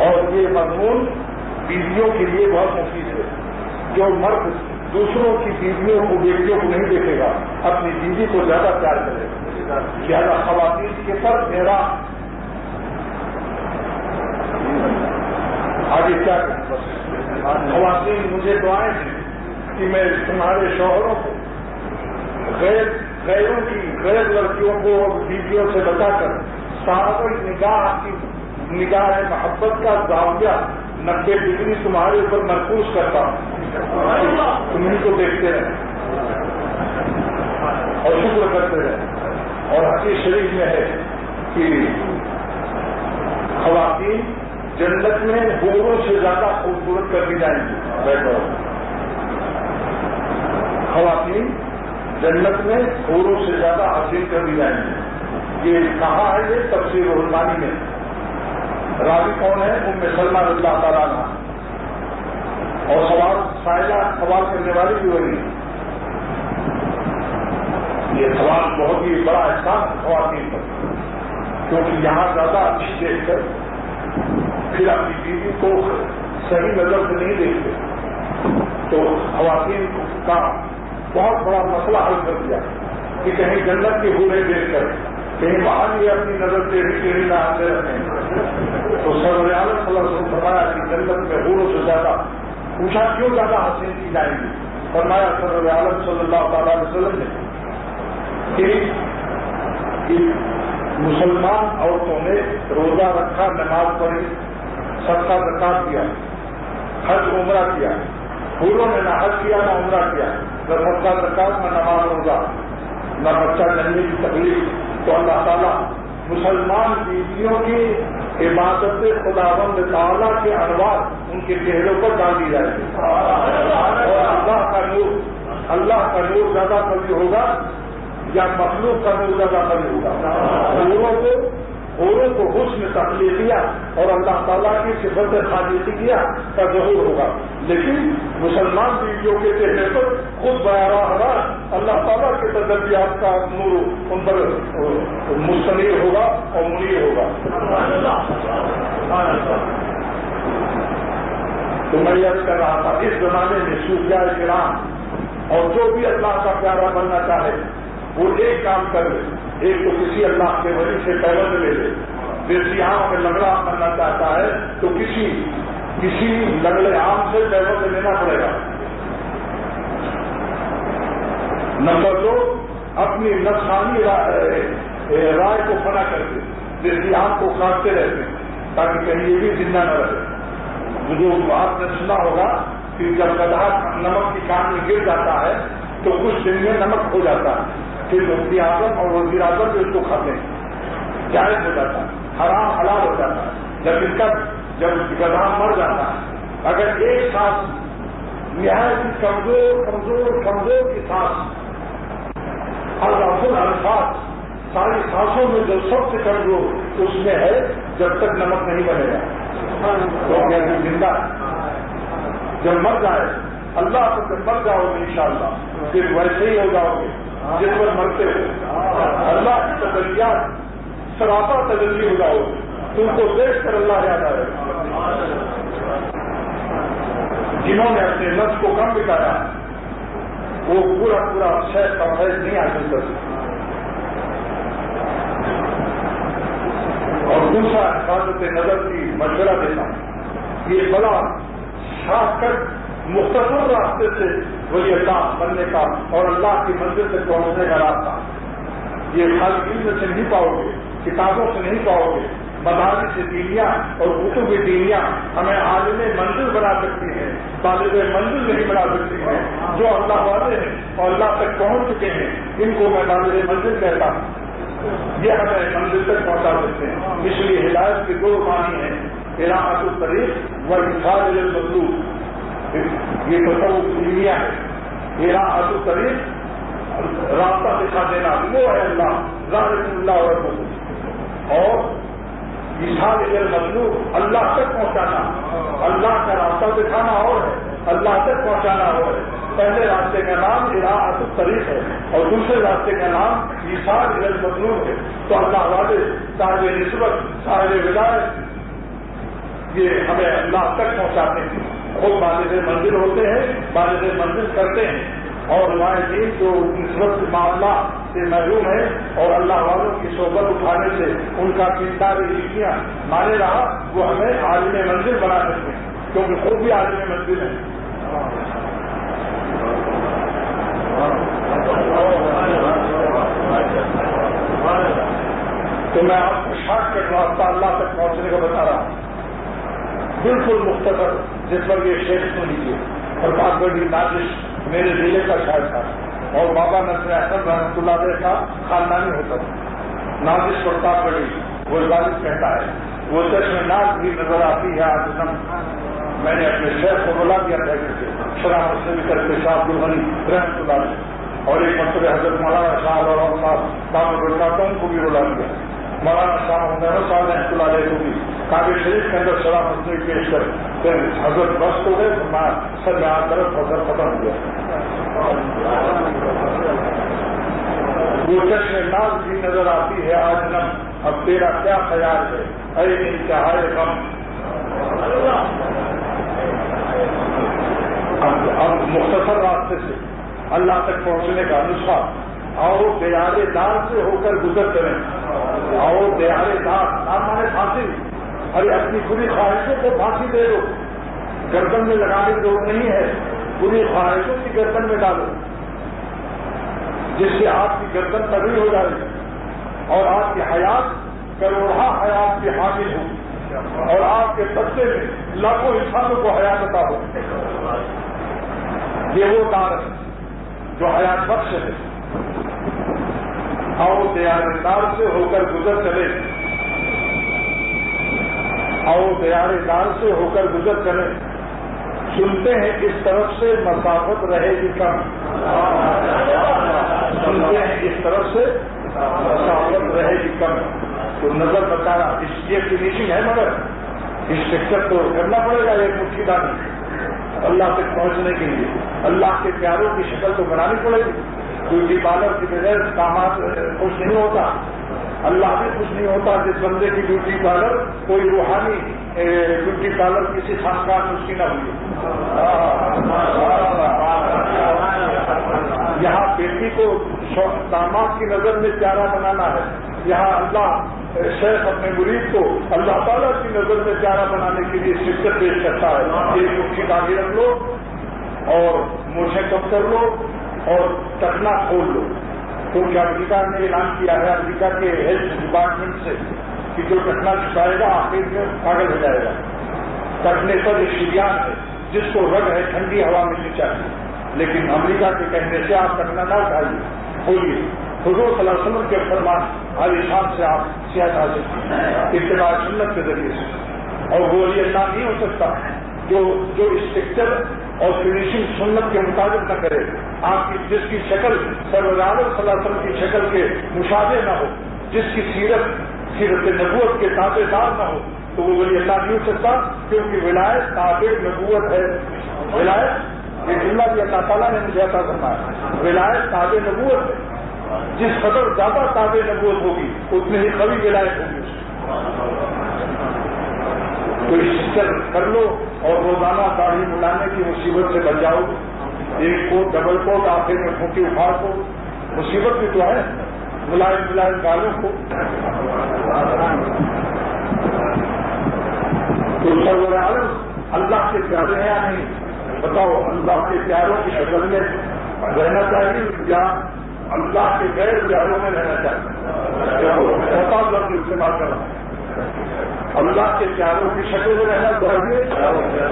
اور یہ مضمون بیویوں کے لیے بہت مفید ہے. جو دوسروں کی بیویوں کو بیٹیوں کو نہیں دیکھے گا، اپنی بیوی کو زیادہ پیار کرے گا. لہٰذا خواتین کے پر میرا آگے کیا کروں؟ خواتین مجھے دعائیں دیں کہ میں تمہارے شوہروں کو غیروں کی غیر لڑکیوں کو بیویوں سے بچا کر صاحب نگاہ محبت کا زاویہ 90 ڈگری تمہارے اوپر مرکوز کرتا ہوں. تمہیں کو دیکھتے رہے اور شکر کرتے رہے. اور حدیث شریف میں ہے کہ خواتین جنت میں حوروں سے زیادہ خوبصورت کر دی جائیں گی. خواتین جنت میں حوروں سے زیادہ حاصل کر دی جائیں گی. یہ کہا ہے یہ تفسیر الرحمانی میں. راوی کون ہے؟ ام سلمہ رضی اللہ تعالیٰ عنہ. اور سوال کرنے والی بھی وہی. یہ سوال بہت ہی بڑا احساس خواتین پر، کیونکہ یہاں زیادہ اچھی دیکھ کر پھر اپنی بیوی کو صحیح نظر سے نہیں دیکھتے، تو خواتین کا بہت بڑا مسئلہ حل کر دیا کہ کہیں جنت کے حوریں دیکھ کر کہیں وہاں بھی اپنی نظر ٹیڑھی نہ آتے رہتے ہیں. تو سرور عالم صلی اللہ علیہ وسلم فرمایا کہ جنت میں حوروں سے زیادہ. پوچھا کیوں زیادہ حاصل کی جائیں گی؟ فرمایا سرور عالم صلی اللہ تعالیٰ علیہ وسلم نے کہ مسلمان عورتوں نے روزہ رکھا، نماز پڑھی، صدقہ زکات کیا، حج عمرہ کیا. حوروں نے نہ حج کیا نہ عمرہ کیا، نہ صدقہ زکات نہ نماز روزہ نہ بچہ جننے کی تکلیف. تو اللہ تعالیٰ مسلمان بیویوں کی عبادت خداوند تعالیٰ کے انوار ان کے چہروں پر ڈال دی جائے گی. اور اللہ کا نور زیادہ قوی ہوگا یا مخلوق کا نور زیادہ قوی ہوگا؟ حوروں کو حسن تخلیقیہ اور اللہ تعالیٰ کی صفت خالقیہ کا ظہور ہوگا. لیکن مسلمان بیویوں کے چہرے پر خود براہ اللہ تعالیٰ کے تجلیات کا نور ان پر مستنیر ہوگا اور منیر ہوگا. تو میں یہ کر رہا تھا اس زمانے میں صوفیاء کرام اور جو بھی اللہ کا پیارا بننا چاہے وہ ایک کام کر لے. ایک تو کسی اللہ کے ولی سے پیوند لے لے. جیسے یہاں میں لنگڑا بننا چاہتا ہے تو کسی لنگڑے عام سے پیوند لینا پڑے گا. نمبر 2 اپنی نفسانی رائے کو فنا کر کے جیسے آم کو کاٹتے رہتے ہیں تاکہ کہیں یہ بھی زندہ نہ رہے. جو آپ نے سنا ہوگا کہ جب گدھا نمک کی کان میں گر جاتا ہے تو کچھ دن میں نمک ہو جاتا ہے، پھر مفتی اعظم اور وزیر اعظم بھی اس کو کھاتے ہیں، جائز ہو جاتا ہے، حرام حلال ہو جاتا ہے. لیکن جب گدھا مر جاتا ہے، اگر ایک سانس نہایت کمزور کی سانس الفاظ ساری سانسوں میں جو سب سے کمزور اس میں ہے، جب تک نمک نہیں بنے گا تو زندہ. جب مر جائے اللہ کو جب مر جاؤ گے انشاءاللہ پھر ویسے ہی ہو جاؤ گے جس پر مرتے ہو. اللہ کی تجلیات سراپا تجلی ہو جاؤ گے. تم کو دیکھ کر اللہ یاد آئے. جنہوں نے اپنے نفس کو کم بتایا وہ پورا شہر کا فیض نہیں حاصل کر سکتے. اور دوسرا حفاظت نظر کی مشورہ دینا، یہ بڑا شاخ کر مختصر راستے سے ولی اللہ بننے کا اور اللہ کی منزل سے پہنچنے کا راستہ. یہ خالی علم سے نہیں پاؤ گے، کتابوں سے نہیں پاؤ گے. مدارس سے دینیا اور کتب دینیا ہمیں عالم منزل بنا سکتی ہیں، طالب منزل نہیں بنا سکتی ہیں. جو اللہ والے ہیں اور اللہ تک پہنچ چکے ہیں ان کو میں طالب منزل کہتا ہوں. یہ ہمیں منزل تک پہنچا سکتے ہیں. اس لیے ہدایت کے 2 معنی ہیں، اراحت الطریق و ارشاد المطلوب. یہ تصوف دنیا ہے. اراحت الطریق راستہ دکھا دینا وہ ہے اللہ ذالک اللہ اور ارشاد المطلوب اللہ تک پہنچانا. اللہ کا راستہ دکھانا اور ہے، اللہ تک پہنچانا اور ہے. پہلے راستے کا نام اراحت الطریق ہے اور دوسرے راستے کا نام ارشاد المطلوب ہے. تو اللہ والے صاحب نسبت صاحب ولایت یہ ہمیں اللہ تک پہنچاتے ہیں خود بالغ منزل ہوتے ہیں، بالغ منزل کرتے ہیں، اور مائزین جو نسبت معاملہ سے محروم ہے اور اللہ والوں کی صحبت اٹھانے سے ان کا کردار ریتیاں مانے رہا، وہ ہمیں عالم منزل بنا سکتے ہیں، کیونکہ خود بھی عالم منزل ہے۔ تو میں آپ کو شارٹ کٹ راستہ اللہ تک پہنچنے کا بتا رہا ہوں، بالکل مختصر، جس پر یہ شیخ سن لیجیے۔ پرتاپ گڑھی نازش میرے ضلع کا شاعر تھا اور بابا نصر احمد رحمۃ اللہ علیہ کا خاندانی ہوتا تھا۔ نازش پرتاپ گڑھی وہ عبادت کہتا ہے، وہ چشم ناز بھی نظر آتی ہے آج نم۔ میں نے اپنے شیخ کو بلا دیا تھا کہ شرح مسلم کر کے شاہ عبد الغنی رحمۃ اللہ علیہ، اور ایک مرتبہ حضرت مولانا شاہ اور صاحب دامن برکاتوں کو بھی بلا دیا، مولانا شاہ محمد صاحب رحمۃ اللہ علیہ کو بھی کعبہ شریف کے اندر شرح مسلم پیش کر پھر حضرت بست ہو گئے، سر میں آ کر فصل ختم ہو گیا۔ وہ چشم ناز بھی نظر آتی ہے آج نم، اب تیرا کیا خیال ہے اے انتہائے غم۔ اب مختصر راستے سے اللہ تک پہنچنے کا نسخہ، اور دیارے دار سے ہو کر گزر کریں، اور دیارے دار نام مانے پھانسی، ارے اپنی بری خواہشوں کو پھانسی دے دو، گردن میں لگانے کی ضرورت نہیں ہے، بری خواہشوں کی گردن میں ڈالو، جس سے آپ کی گردن تبھی ہو جائے گی اور آپ کی حیات کروڑہ حیات کی حامل ہوگی، اور آپ کے بچے میں لاکھوں انسانوں کو حیات عطا ہو۔ یہ وہ دار ہے جو حیات بخش ہے۔ اور دیارے دار سے ہو کر گزر چلے، اور دیارے دار سے ہو کر گزر چلے، سنتے ہیں اس طرف سے مسافت رہے گی کم، سنتے ہیں اس طرف سے مسافت رہے گی کم۔ تو نظر بتانا یہ فنیشنگ ہے، مگر اس سیکٹر کو کرنا پڑے گا ایک مٹھی دانی اللہ تک پہنچنے کے لیے۔ اللہ کے پیاروں کی شکل تو بنانی پڑے گی، بیوٹی پارلر کے بغیر کامات خوش نہیں ہوتا، اللہ بھی خوش نہیں ہوتا جس بندے کی بیوٹی پارلر کوئی روحانی بیوٹی پارلر کسی خاندان میں اس کی نہ ہوئی۔ یہاں بیٹی کو داماد کی نظر میں پیارا بنانا ہے، یہاں اللہ شیخ اپنے مرید کو اللہ تعالیٰ کی نظر میں پیارا بنانے کے لیے شکست پیش کرتا ہے۔ ایک مٹھی داغی رکھ لو اور مونچھیں کم کر لو اور ٹکنا کھول لو، کیونکہ امریکہ نے اعلان کیا ہے امریکہ کے ہیلتھ ڈپارٹمنٹ سے کہ جو ٹکنا چھپائے گا آخر میں پاگل ہو جائے گا۔ ٹکنے پر ایک شریان ہے جس کو رگ ہے ٹھنڈی ہوا ملنی چاہیے، لیکن امریکہ کے کہنے سے آپ ٹکنا نہ اٹھائیے، کھولیے۔ حضور صلی اللہ علیہ وسلم کے فرمان ہر شان سے آپ صحت حاصل کی اتباع سنت کے ذریعے سے، اور وہ علی اللہ نہیں ہو سکتا جو اسٹرکچر اور فنیشنگ سنت کے مطابق نہ کرے، آپ کی جس کی شکل سرور عالم صلی اللہ علیہ وسلم کی شکل کے مشابہ نہ ہو، جس کی سیرت نبوت کے تابع دار نہ ہو، تو وہ ولی اللہ نہیں ہو سکتا، کیونکہ ولایت تابع نبوت ہے۔ ولایت یہ جملہ بھی اللہ تعالیٰ نے مجھے عطا فرمایا، ولایت تابع نبوت ہے، جس قدر زیادہ تابع نبوت ہوگی اتنی ہی قوی ولایت ہوگی۔ تو اسٹر کر لو اور روزانہ داڑھی ملانے کی مصیبت سے بچ جاؤ۔ ایک کوٹ ڈبل کوٹ آخر میں پھونکی اخاڑ کو، مصیبت بھی تو ہے ملائم گالوں کو۔ تو سرور عالم اللہ کے پیارے ہیں یا نہیں؟ بتاؤ، اللہ کے پیاروں کی شکل میں رہنا چاہیے یا اللہ کے غیر پیاروں میں رہنا چاہیے؟ بہت لفظ استعمال کر رہا ہوں، اللہ کے پیاروں کی شکل میں رہنا چاہیے۔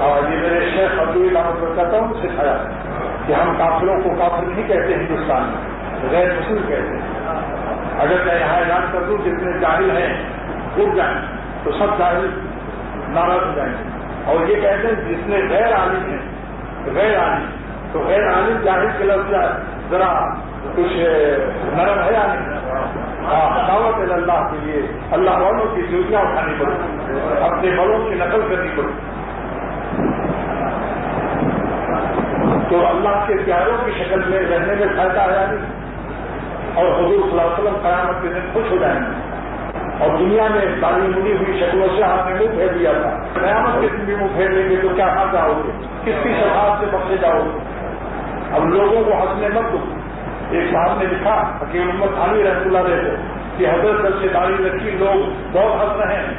اور یہ میرے شیخ عبداللہ کہتا ہوں سکھایا کہ ہم کافروں کو کافر نہیں کہتے ہندوستان میں، غیر مسلم کہتے ہیں۔ اگر میں یہاں اعلان کر دوں جتنے جاہل ہیں اٹھ جائیں تو سب جاہل ناراض ہو جائیں گے، اور یہ کہتے ہیں جس میں غیر عالم ہے، غیر عالم تو غیر عالم جاہل کے لفظ ذرا کچھ نرم ہے یا نہیں؟ دعوت اللہ کے لیے اللہ والوں کی ضروریاں اٹھانی پڑے، اپنے بڑوں کی نقل کرنی پڑے۔ تو اللہ کے پیاروں کی شکل میں رہنے میں فائدہ ہے یا نہیں؟ اور حضور صلی اللہ علیہ وسلم قیامت کے دن خوش ہو جائیں گے اور دنیا میں داڑھی مڑی ہوئی شکلوں سے آپ نے منہ پھیر لیا تھا. قیامت کے دن بھی منہ پھیر لیں گے تو کیا کہاں جاؤ گے؟ کس کی شفاعت سے بخشے جاؤ گے؟ اب لوگوں کو ہنسنے مت دو. ایک صاحب نے لکھا حکیم محمد علی رحمۃ اللہ علیہ کہ حضرت جب سے داڑھی رکھی لوگ بہت ہنس رہے ہیں،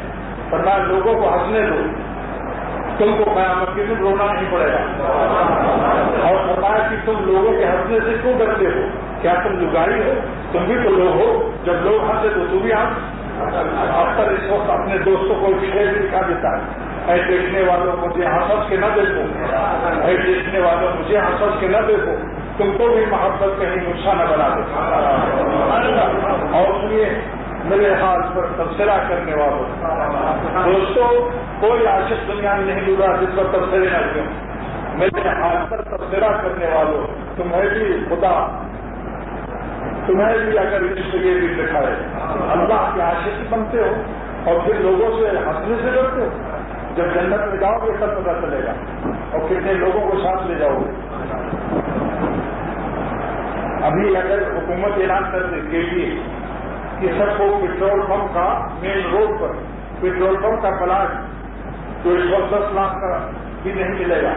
فرمایا لوگوں کو ہنسنے دو، تم کو قیامت کے دن رونا نہیں پڑے گا. اور فرمایا کہ تم لوگوں کے ہنسنے سے کیوں ڈرتے ہو؟ کیا تم لگائی ہو؟ تم بھی تو لوگ ہو، جب لوگ ہنسے تو تم بھی ہنس. اکثر اس وقت اپنے دوستوں کو شعر دکھا دیتا ہے، اے دیکھنے والوں مجھے ہنس کے نہ دیکھو، اے دیکھنے والوں مجھے ہنس کے نہ دیکھو، تم کو بھی محبت کہیں غصہ نہ بنا دے. اور سنیے میرے حال پر تبصرہ کرنے والوں دوستوں، کوئی عاشق دنیا میں نہیں ڈوبا جس پر تبصرے نہ کیوں. میرے حال پر تبصرہ کرنے والوں، تمہیں بھی خدا تمہیں بھی اگر عشق یہ بھی دکھائے اللہ کے عاشق بنتے ہو اور پھر لوگوں سے ہنسنے سے ڈرتے ہو. جب جنت میں جاؤ گے تب پتا چلے گا. اور کتنے لوگوں کو ساتھ لے جاؤ گے. ابھی اگر حکومت اعلان کر دے کے لیے کہ سب کو پیٹرول پمپ کا مین روڈ پر پیٹرول پمپ کا پلاٹ جو اس وقت 10 لاکھ کا بھی نہیں ملے گا،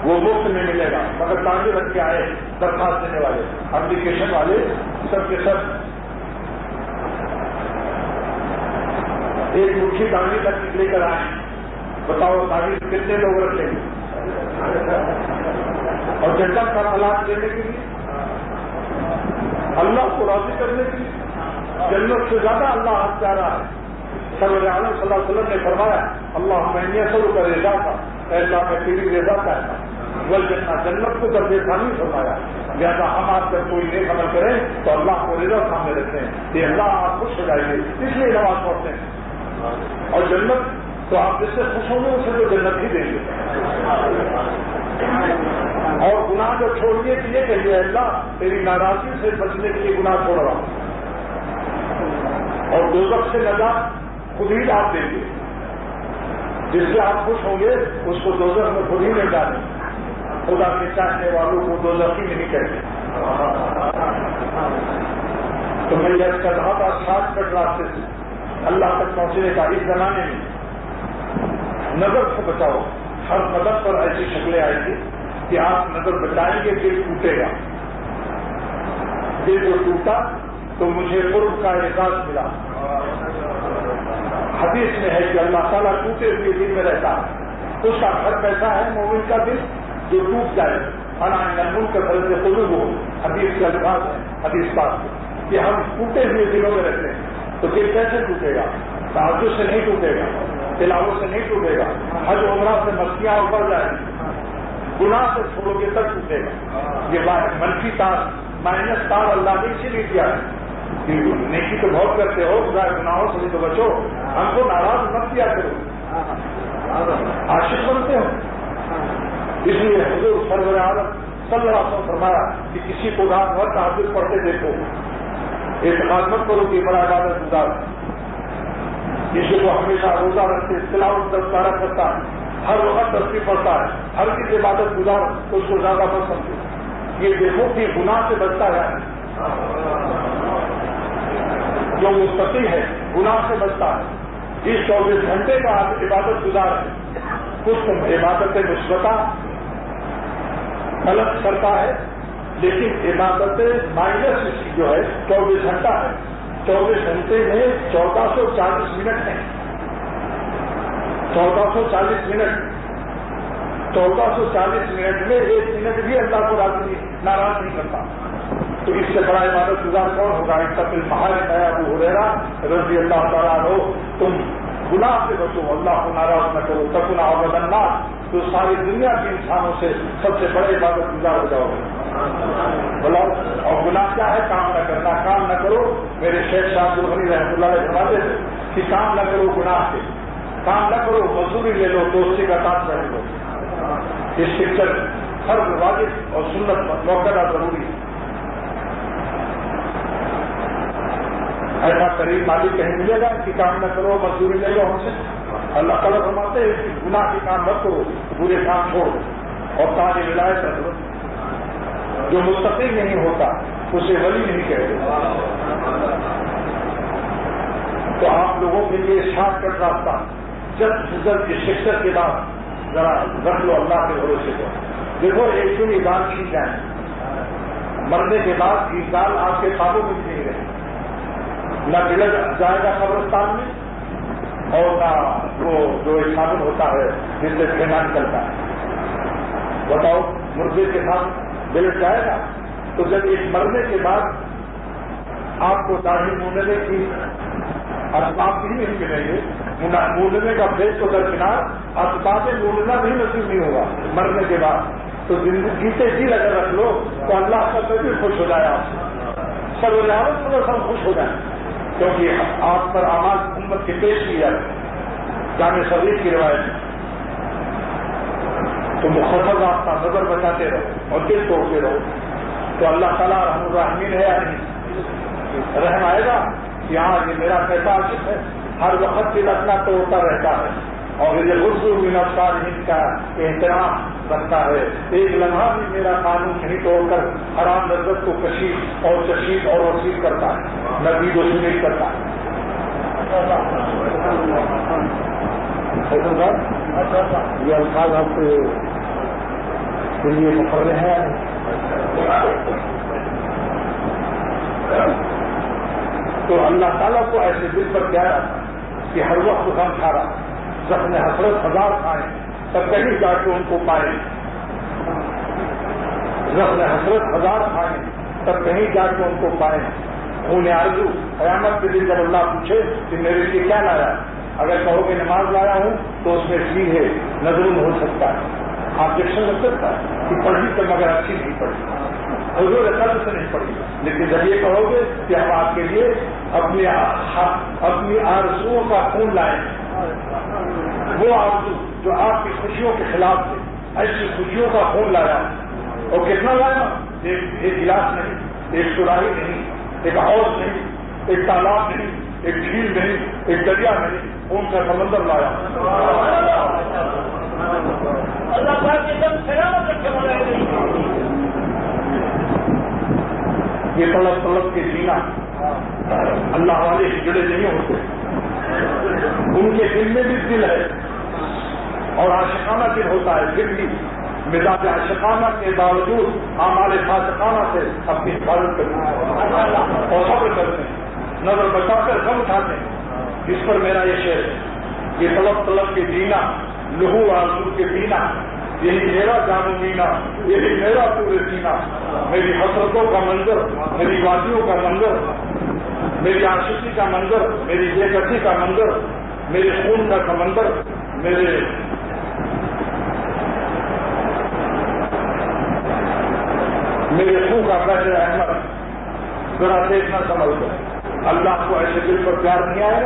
وہ مفت میں ملے گا، مگر تاجر رکھ کے آئے درخواست دینے والے اپلیکیشن والے سب کے سب ایک مٹھی داڑھی تک لے کر آئے. بتاؤ داڑھی کتنے لوگ رکھیں گے؟ اور جنت کا پلاٹ دینے کے لیے، اللہ کو راضی کرنے کے لیے، جنت سے زیادہ اللہ حق پیارا ہے. سرور عالم صلی اللہ علیہ وسلم نے فرمایا اللہ میں سرو کا رضا تھا، ایسا میں تیری رضا چاہتا بل جنت کو درجے ثانی فرمایا. لہٰذا ہم آپ جب کوئی نیک عمل کریں تو اللہ کو رضا سامنے رکھتے ہیں کہ اللہ آپ خوش ہو جائیں گے، اس لیے نماز پڑھتے ہیں. اور جنت تو آپ جس سے خوش ہوں گے اسے تو جنت ہی دیں گے. اور گناہ جو چھوڑنے کے لیے کہیے اللہ تیری ناراضی سے بچنے کے لیے گناہ چھوڑ رہا ہوں. اور دوزخ سے نجات خود ہی آپ دیں گے. جس سے آپ خوش ہوں گے اس کو دوزخ میں خود ہی نہیں ڈالیں. خدا کے چاہنے والوں کو دوزخی نہیں کہتے. تو میں یہ کر رہا تھا شارٹ کٹ راستے سے اللہ تک پہنچنے کا. اس زمانے میں نظر سے بچاؤ. ہر قدم پر ایسی شکلیں آئی تھی کہ آپ نظر بچائیں گے دل ٹوٹے گا. دل جو ٹوٹا تو مجھے قرب کا احساس ملا. حدیث میں ہے کہ اللہ تعالیٰ ٹوٹے ہوئے دل میں رہتا ہے. اس کا گھر کیسا ہے مومن کا دل جو ٹوٹ جائے. نمون کا گھر سے قلوب ہو. حدیث کے الفاظ ہے حدیث پاک کہ ہم ٹوٹے ہوئے دلوں میں رہتے ہیں. تو دل کیسے ٹوٹے گا؟ تعجب سے نہیں ٹوٹے گا، تلاوت سے نہیں ٹوٹے گا، حج عمرہ سے مستیاں اوپر جائیں گی، گناہ سے چھوڑو گے تک ٹوٹے گا. یہ منفی تار مائنس تار اللہ نے اسی لیے کیا ہے. نیکی تو بہت کرتے ہو، خدا گناہوں سے تو بچو، ہم کو ناراض مت کیا کرو. عاشق بنتے ہو. اس لیے حضور سرور عالم صلی اللہ علیہ وسلم فرمایا کہ کسی کو رات بھر تہجد پڑھتے دیکھو، اعتقاد مت کرو کہ بڑا عبادت گزار. کسی کو ہمیشہ روزہ رکھتے تلاوت دستارہ کرتا ہے، ہر وقت تصویر پڑھتا ہے، ہر کسی عبادت گزار اس کو زیادہ مت سمجھو. یہ دیکھو کہ گناہ سے بچتا ہے. جو مستقل ہے گناہ سے بچتا ہے. اس 24 گھنٹے کا عبادت گزار ہے. کچھ عبادت مثبتہ غلط کرتا ہے، لیکن عبادت مائنس جو ہے 24 گھنٹہ ہے. 24 گھنٹے میں 1440 منٹ ہیں. 1440 منٹ 1440 منٹ میں 1 منٹ بھی اللہ کو ناراض نہیں کرتا. تو اس سے بڑا عبادت گزار کون ہوگا؟ اتقوا المحارم ہے ابو ہریرہ رضی اللہ تعالیٰ عنہ. تم گناہ سے بچو، اللہ کو ناراض نہ کرو. تکن عبد الناس، تو ساری دنیا کے انسانوں سے سب سے بڑے عبادت گزار ہو جاؤ گے. بولا اور گناہ کیا ہے؟ کام نہ کرنا. کام نہ کرو. میرے شیخ صاحب الغنی رحمۃ اللہ علیہ فرماتے تھے کہ کام نہ کرو گناہ سے، کام نہ کرو مزدوری لے لو، دوستی کا ساتھ رہ لو. اس پکچر ہر واجب اور سنت موقع ضروری ہے. ایسا قریب مالک کہیں ملے گا کہ کام نہ کرو مزدوری لے لو ہم سے؟ اللہ تعالیٰ فرماتے ہیں کہ گناہ کے کام مت کرو، برے کام چھوڑ اور تاج ولایت رکھ لو. جو مستقل نہیں ہوتا اسے ولی نہیں کہتے. تو آپ لوگوں کے لیے شارٹ کٹ راستہ جلد سے جلد اس شکست کے بعد ذرا رکھ لو اللہ کے بھروسے کو. دیکھو ایک دن یہ دال کھینچ جائیں, مرنے کے بعد یہ دال آپ کے قابو میں نہیں رہے, نہ بلڈ جائے گا قبرستان میں اور نہ وہ جو ایک صابن ہوتا ہے جس سے کھینا نکلتا ہے. بتاؤ مردے کے ساتھ بلڈ جائے گا؟ تو جب ایک مرنے کے بعد آپ کو داڑھی موننے کی اسباب بھی نہیں ملیں گے, موننے کا فیس تو درکنار اسباب موننا بھی نصیب نہیں ہوگا مرنے کے بعد. تو زندگی سے جی اگر رکھ لو تو اللہ کا بھی خوش ہو جائے, آپ سب سب خوش ہو جائیں, کیونکہ آپ پر آواز امت کی پیش کی جائے جامع صغیر کی روایت میں. تو مختصر آپ کا نظر بچاتے رہو اور دل توڑتے رہو تو اللہ تعالیٰ رحم الرحمین ہے یا نہیں؟ رحم آئے گا کہ ہاں یہ میرا پیسہ عاشق ہے, ہر وقت دل اپنا توڑتا رہتا ہے اور یہ غصو من افسار کا احترام رکھتا ہے. ایک لمحہ بھی میرا قانون نہیں توڑ کر حرام لذت کو کشید اور چشید اور وسیع کرتا ہے, نبی و سنی کرتا ہے. یہ الفاظ آپ کے لیے مقرر ہیں. تو اللہ تعالیٰ کو ایسے دل پر پیارا تھا کہ ہر وقت غم کھا رہا, زخم حسرت ہزار کھائیں تب کہیں جا کے ان کو پائیں, زخم حسرت ہزار کھائیں تب کہیں جا کے ان کو پائیں. خون آرزو قیامت کے دن جب اللہ پوچھے کہ میرے لیے کیا لایا, اگر کہو کہ نماز لایا ہوں تو اس میں سی ہے, نظر ہو سکتا ہے, آبجیکشن لگ سکتا ہے کہ پڑھی تو مگر اچھی نہیں پڑھی, حضور قلب سے نہیں پڑھی. لیکن جب یہ کہو گے کہ ہم آپ کے لیے اپنی آرزوؤں کا خون لائیں, وہ آرزو جو آپ کی خوشیوں کے خلاف تھے, ایسی خوشیوں کا خون لایا. اور کتنا لایا؟ ایک گلاس نہیں, ایک سراہی نہیں, ایک حوض نہیں, ایک تالاب نہیں, ایک جھیل نہیں, ایک دریا نہیں, خون کا سمندر لایا. یہ طلب کے جینا اللہ والے جڑے نہیں ہوتے, ان کے دل میں بھی دل ہے اور عاشقانہ دل ہوتا ہے, پھر بھی مزاج عاشقانہ کے باوجود اعمال فاسقانہ سے اپنی حفاظت کرتے ہیں اور صبر کرتے ہیں, نظر بچا کر غم اٹھاتے ہیں. جس پر میرا یہ شعر ہے, یہ طلب کے جینا, لہو آرزو کے پینا, یہی میرا جانو مینا, یہی میرا پورے سینا, میری حسرتوں کا منظر, میری وادیوں کا منظر, میری عاشقی کا منظر, میری بے کسی کا منظر, میرے خون کا سمندر, میرے خون کا بحر احمد. ذرا دیکھنا سمجھ کر اللہ کو ایسے دل پر پیار نہیں آئے.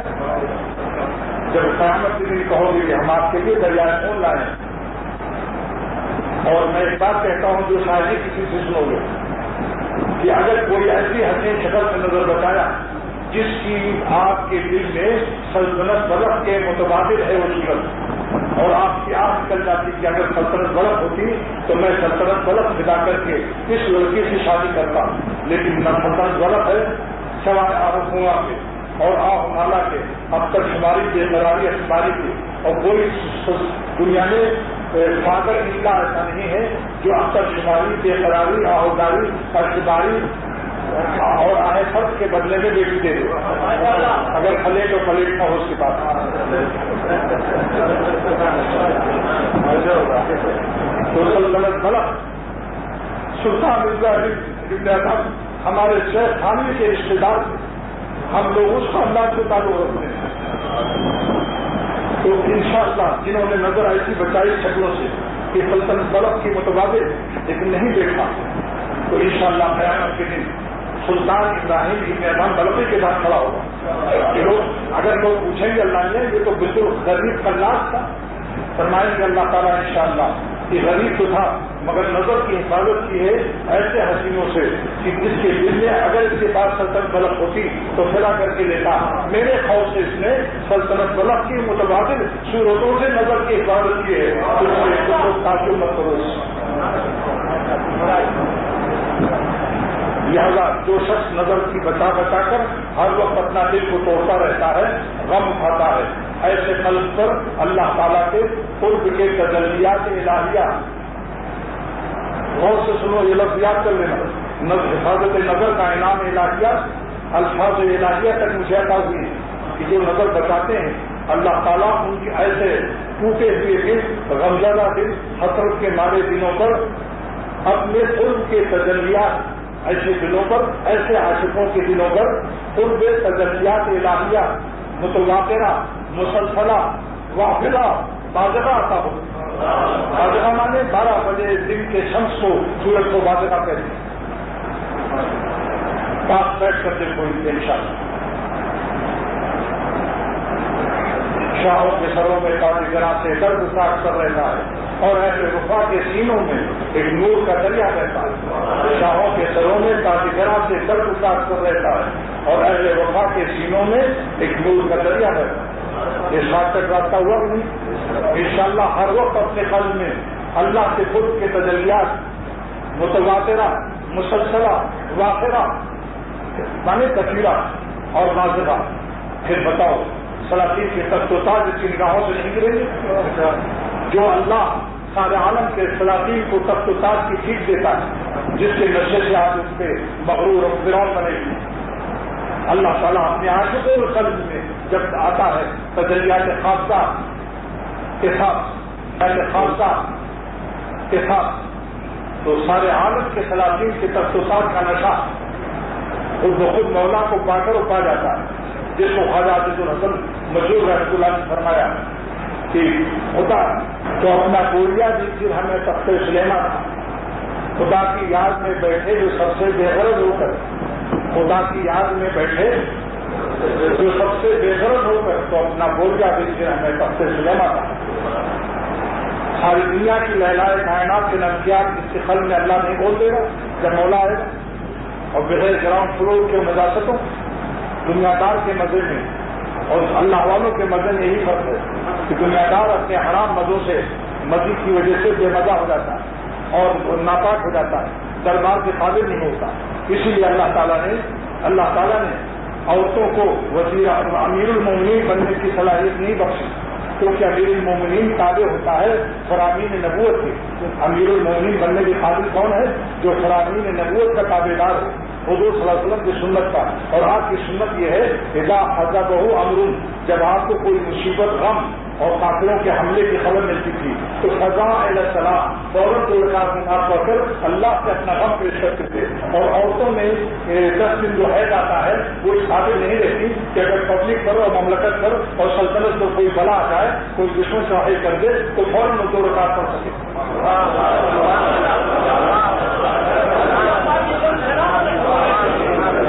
جب قیامت کے دن کہو گے کہ ہم آپ کے لیے دریائے خون لائیں, اور میں ایک بات کہتا ہوں جو شاید ہی کسی سے سنو گے کہ اگر کوئی ایسی حسین شکل سے نظر بتایا جس کی آپ کے دل میں سلطنت بلخ کے متبادل ہے وہ صورت, اور آپ کی آنکھ نکل جاتی کہ اگر سلطنت بلخ ہوتی تو میں سلطنت بلخ بتا کر کے اس لڑکی سے شادی کرتا, لیکن نہ سلطنت بلخ ہے سوائے آہ کنواں کے اور آہ نالا کے, اب تک شماری بے قراری اخباری کی, اور کوئی دنیا میں فادر نکلا ایسا نہیں ہے جو اب تک شماری بے قراری آہداری اخباری اور آئے فرض کے بدلے میں بیٹی دے دے. اگر پلیٹ اور پلیٹ نہ ہو اس کے پاس تو سلطنت بلخ سلطان مرزا ابن ادم ہمارے شیخ خانوی کے رشتے دار تھے, ہم لوگ اس خاندان سے تعلق رکھتے ہیں. تو انشاءاللہ جنہوں نے نظر ایسی بچائی شکلوں سے کہ سلطنت بلخ کی متبادل لیکن نہیں دیکھا, تو انشاءاللہ قیامت کے دن سلطان ابراہیم ابن ادم بلخی کے ساتھ کھڑا ہوگا. اگر لوگ پوچھیں گے اللہ نے یہ تو بالکل غریب کا لاش تھا, فرمائیں گے اللہ تعالیٰ انشاءاللہ کہ غریب تو تھا مگر نظر کی حفاظت کی ہے ایسے حسینوں سے کہ جس کے دل میں اگر اس کے پاس سلطنت بلخ ہوتی تو پھیلا کر کے لیتا. میرے خوف سے اس نے سلطنت بلخ کی متبادل صورتوں سے نظر کی حفاظت کی ہے, تعجب مت کرو. لہذا جو شخص نظر کی بچا بچا کر ہر وقت اپنا دل کو توڑتا رہتا ہے، غم اٹھاتا ہے، ایسے قلب پر اللہ تعالیٰ کے قرب کے تجلیات الہیہ، غور سے سنو یہ لفظ یاد کر لینا، حفاظت نظر کا انعام الہیہ، الفاظ الہیہ تک مجھے عطا ہوئی ہے کہ جو نظر بچاتے ہیں اللہ تعالیٰ ان کی ایسے ٹوٹے ہوئے دل، غمزدہ دل، حسرت کے مارے دلوں پر اپنے قرب کے تجلیات، ایسے دلوں پر، ایسے عاشقوں کے دلوں پر قرب تجلیات الہیہ متواترہ، مسلسلہ، وافرہ، بازغہ عطا ہو۔ بازغہ مانے 12 بجے دن کے شمس کو، سورج کو بازغہ کہتے ہیں۔ پاس بیٹھ کر دل کو انشاءاللہ شاہوں کے سروں میں کاریگراں سے درد ساکھ کر رہتا ہے اور اہل وفا کے سینوں میں ایک نور کا دریا رہتا ہے۔ شاہوں کے سروں میں کاریگراں سے درد ساکھ کر رہتا ہے اور اہل وفا کے سینوں میں ایک نور کا دریا رہتا ہے۔ یہ شارٹ کٹ راستہ ہوا کہ نہیں؟ انشاءاللہ ہر وقت اپنے قلب میں اللہ کے خود کے تجلیات متواترہ، مسلسلہ، واقعہ مانے کثیرہ اور نازلہ۔ پھر بتاؤ سلاطین کے تخت و تاج کی نگاہوں سے نہیں گریں گے؟ جو اللہ سارے عالم کے سلاطین کو تخت و تاج کی چیز دیتا ہے، جس کے نشے سے آج اس پہ مغرور و فرعون بنے گی، اللہ تعالیٰ اپنے عاشقوں کے قلب میں جب آتا ہے تجلیات خاصہ کے ساتھ تو سارے عالم کے سلاطین کے تخت و تاج کا نشہ خود بخود مولا کو پا کر پا جاتا ہے، جس کو خواجہ عزیز الحسن مشہور رحمۃ اللہ نے فرمایا کہ خدا تو اپنا گولیا بھی پھر ہمیں تخت سلیمان تھا، خدا کی یاد میں بیٹھے جو سب سے بے غرض ہو کر، خدا کی یاد میں بیٹھے جو سب سے بے غرض ہو کر تو اپنا گولیا بھی پھر ہمیں تخت سلیمان تھا۔ ساری دنیا کی لہلائے کائنات کے نفسیات اس کے قلب میں اللہ نہیں بول دے گا جب مولا آئے گا، اور بغیر گراؤنڈ فلور کے نجاستوں، دنیا دار کے مزے میں اور اللہ والوں کے مزے میں یہی فرق ہے کہ دنیا دار اپنے حرام مزوں سے، مزے کی وجہ سے بے مزہ ہو جاتا ہے اور ناپاک ہو جاتا ہے، دربار کے قابل نہیں ہوتا۔ اسی لیے اللہ تعالیٰ نے عورتوں کو وزیر امیر المومنین بننے کی صلاحیت نہیں بخشی، کیونکہ امیر المومنین تابع ہوتا ہے فرامین نبوت کے۔ امیر المومنین بننے کے قابل کون ہے؟ جو فرامین نبوت کا تابع دار ہے، حضور صلی اللہ علیہ وسلم کی سنت کا۔ اور آپ کی سنت یہ ہے اذا حضبہ امر، جب آپ کو کوئی مصیبت، غم اور قافلوں کے حملے کی خبر ملتی تھی تو فضا الی الصلاۃ، فوراً 2 رکعت نماز پڑھ کر اللہ سے اپنا غم پیش کرتے تھے۔ اور عورتوں میں 10 دن جو حیض آتا ہے وہ اس قابل نہیں رہتی کہ اگر پبلک پر اور مملکت پر اور سلطنت پر کوئی بلا آ جائے، کوئی دشمن سے حائل کر دے تو فوراً 2 رکعت پڑھ سکے۔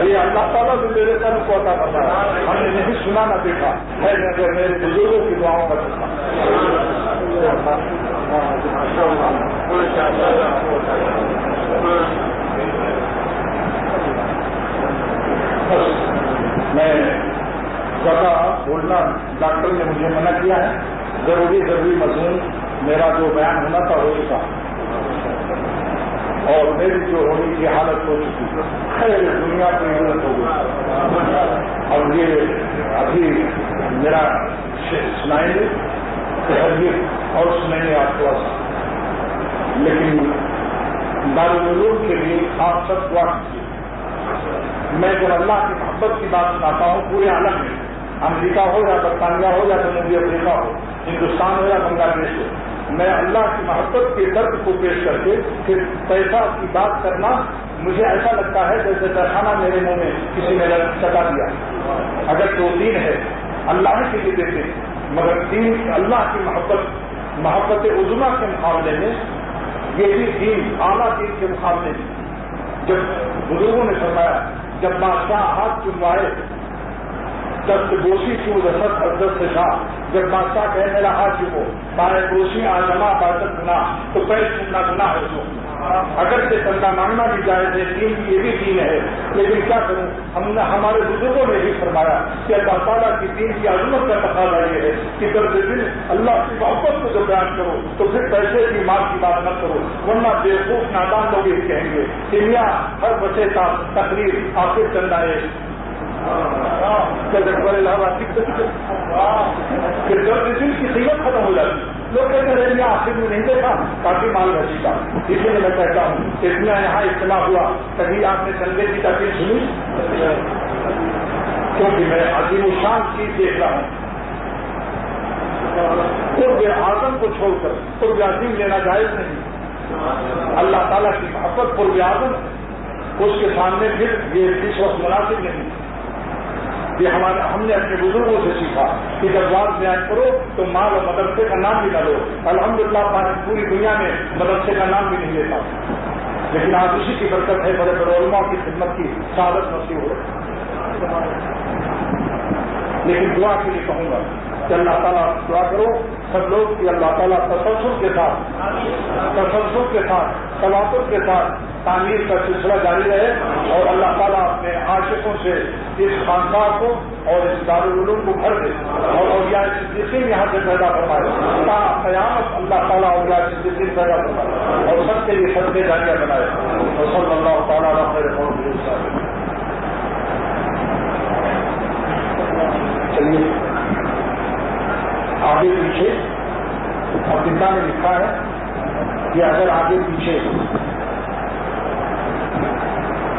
یہ اللہ تعالیٰ بھی میرے قلب کو عطا کرتا ہے، ہم نے نہیں سنا نہ دیکھا ہے، مگر میرے بزرگوں کی دعاؤں کا چلتا۔ میں زیادہ بولنا ڈاکٹر نے مجھے منع کیا ہے، ضروری مضمون میرا جو بیان ہونا تھا ہو چکا اور میری جو ہونے کی حالت ہو چکی ہے، خیر دنیا کی حالت ہو گئی۔ اور یہ ابھی میرا سنائیں گے اور سنائیں گے آپ کو، لیکن دارالعلوم کے لیے آپ سب دعا کیجیے۔ میں جب اللہ کی محبت کی بات سناتا ہوں پورے عالم میں، امریکہ ہو یا برطانیہ ہو یا جنوبی افریقہ ہو، ہندوستان ہو یا بنگلہ دیش ہو، میں اللہ کی محبت کے درد کو پیش کر کے پھر پیسہ کی بات کرنا مجھے ایسا لگتا ہے جیسے درخانہ میرے منہ میں کسی نے چٹا دیا۔ اگر تو دین ہے اللہ کے لیے دیتے، مگر دین اللہ کی محبت عظمیٰ کے مقابلے میں یہ بھی دین اعلیٰ دین کے مقابلے میں، جب بزرگوں نے فرمایا جب بادشاہ ہاتھ چنوائے دست بوسی کیوں رسد اور دست شاہ، جب بادشاہ کہے میرا ہاتھ چکو بارے بوسی آجما عبادت گناہ تو پیر چننا گناہ ہے اس کو۔ اگر سے چندہ مانگنا بھی جائز ہے، دین کی یہ بھی دین ہے، لیکن کیا کروں، ہمارے بزرگوں نے بھی فرمایا کہ اللہ تعالیٰ کی دین کی عظمت کا تقاضا یہ ہے کہ درد دل اللہ کی محبت کو جو بیان کرو تو پھر پیسے کی مال کی بات نہ کرو، ورنہ بیوقوف نادان لوگ یہ کہیں گے کہ میاں ہر بچے کا تقریر آخر چندہ ہے، پھر درد دل کی قیمت ختم ہو جاتی، لوگ کہتے ہیں میں آخر میں نہیں دیکھا کافی مال بچی کا، اس لیے میں کہتا ہوں کہ اتنا یہاں اجتماع ہوا، کبھی آپ نے چندے کی تقریر سنی؟ کیونکہ میں عظیم الشان چیز دیکھ رہا ہوں، قرب اعظم کو چھوڑ کر قرب عظیم لینا جائز نہیں، اللہ تعالیٰ کی محبت قرب اعظم اس کے سامنے پھر یہ اس وقت مناسب نہیں، یہ ہم نے اپنے بزرگوں سے سیکھا کہ جب بات بیان کرو تو مال اور مدرسے کا نام بھی نہ لو، الحمدللہ پوری دنیا میں مدرسے کا نام بھی نہیں لیتا، لیکن آج اسی کی برکت ہے، بڑے بڑے علماء کی خدمت کی سعادت نصیب ہو، لیکن دعا کے لیے کہوں گا کہ اللہ تعالیٰ دعا کرو سب لوگ کہ اللہ تعالیٰ تسلسل کے ساتھ تواتر کے ساتھ تعمیر کا سلسلہ جاری رہے، اور اللہ تعالیٰ اپنے عاشقوں سے اس خانقاہ کو اور اس دارالعلوم کو بھر دے، اور اولیاء صدیقین یہاں سے پیدا فرمائے، تا قیامت اللہ تعالیٰ اولیاء صدیقین پیدا فرمائے اور سب کے لیے صدقے جاریہ بنائے، اور صلی اللہ تعالیٰ علیہ خیر قوم۔ چلیے آگے پیچھے ابتدا میں لکھا ہے کہ اگر آگے پیچھے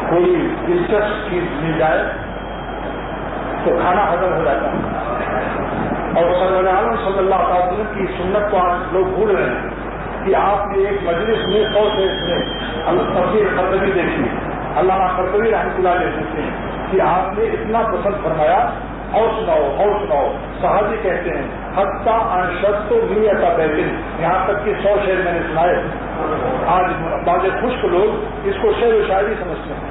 کوئی دلچسپ چیز مل جائے تو کھانا ہضم ہو جاتا ہے، اور سرور عالم صلی اللہ علیہ وسلم کی سنت کو آج لوگ بھول رہے ہیں کہ آپ نے ایک مجلس میں 100 سے اس میں تفسیر قرطبی دیکھی، علامہ قرطبی رحمۃ اللہ علیہ لکھتے ہیں کہ آپ نے اتنا پسند فرمایا، اور سناؤ، صحابی کہتے ہیں حتیٰ انشد تو نیت بیتن، یہاں تک کہ 100 شعر میں نے سنائے۔ آج بعض خشک لوگ اس کو شعر و شاعری سمجھتے ہیں،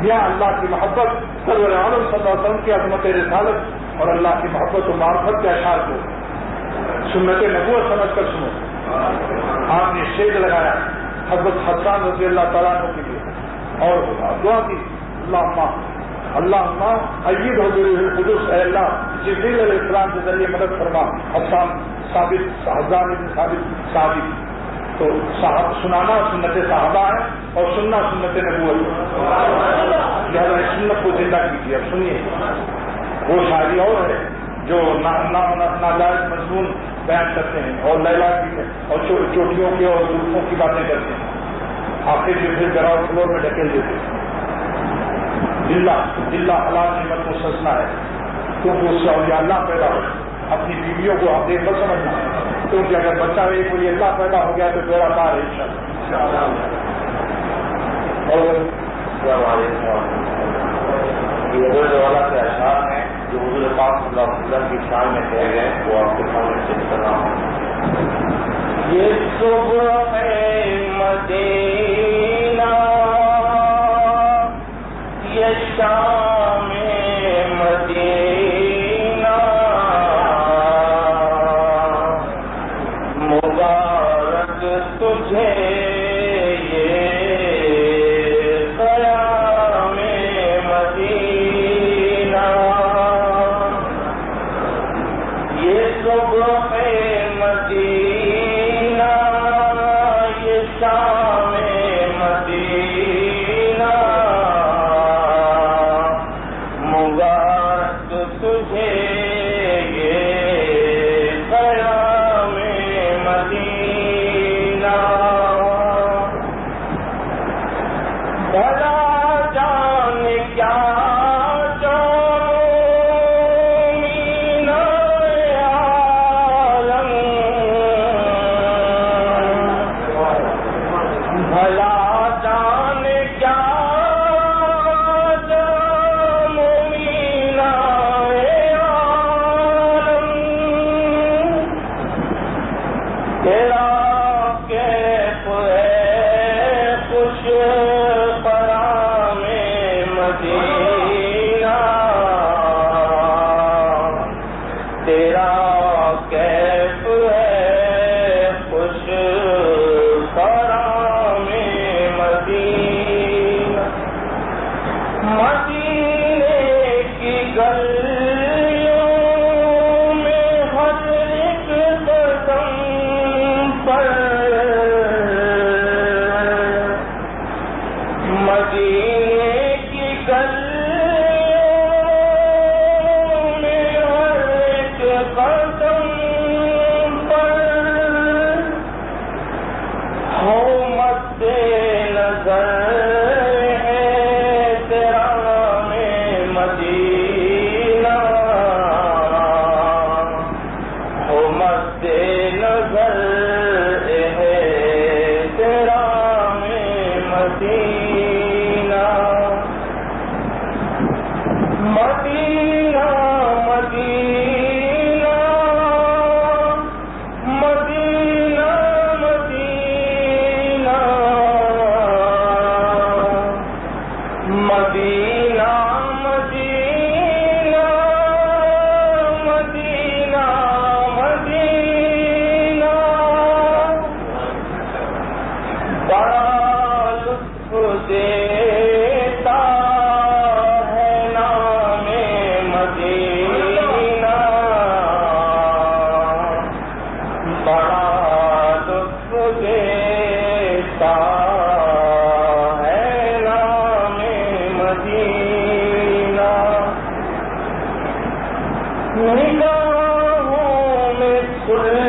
یا اللہ کی محبت سرور عالم صلی اللہ علیہ وسلم کی عظمت رسالت اور اللہ کی محبت و معرفت کے اشعار کو سنت نبوت سمجھ کر سنو۔ آپ نے شعر لگایا حضرت حسان رضی اللہ تعالیٰ عنہ کے لیے اور دعا کی اللہ ایید ہو گئی قدس، اے اللہ جبریل علیہ السلام کے ذریعے مدد فرما حسان بن ثابت۔ تو سنانا سنت صحابہ ہے اور سننا سنت نبوت، لہٰذا اس سنت کو زندہ کیجیے۔ اب سنیے، وہ شاعری اور ہے جو ناجائز مضمون بیان کرتے ہیں اور لیلا کی اور چوٹیوں کے اور زلفوں کی باتیں کرتے ہیں، آخر جو پھر گراؤنڈ فلور میں ڈھکیل دیتے ہیں۔ دلہ حلال نعمت کو سجنا ہے، کیونکہ اس سے اولیاء اللہ پیدا ہو، اپنی بیویوں کو آپ دیکھ کر سمجھنا ہے، کیونکہ اگر بچہ ایک کوئی اللہ پیدا ہو گیا تو بیڑا پار ہے انشاءاللہ۔ اور یہ حضرت والا کے اشعار ہیں جو حضور پاک صلی اللہ علیہ وسلم کی شان میں کہے گئے، وہ آپ کے سامنے پیش کر رہا ہوں۔ یہ صبح مدینہ، یہ شام مدینہ، مبارک تجھے نگاہوں میں کھل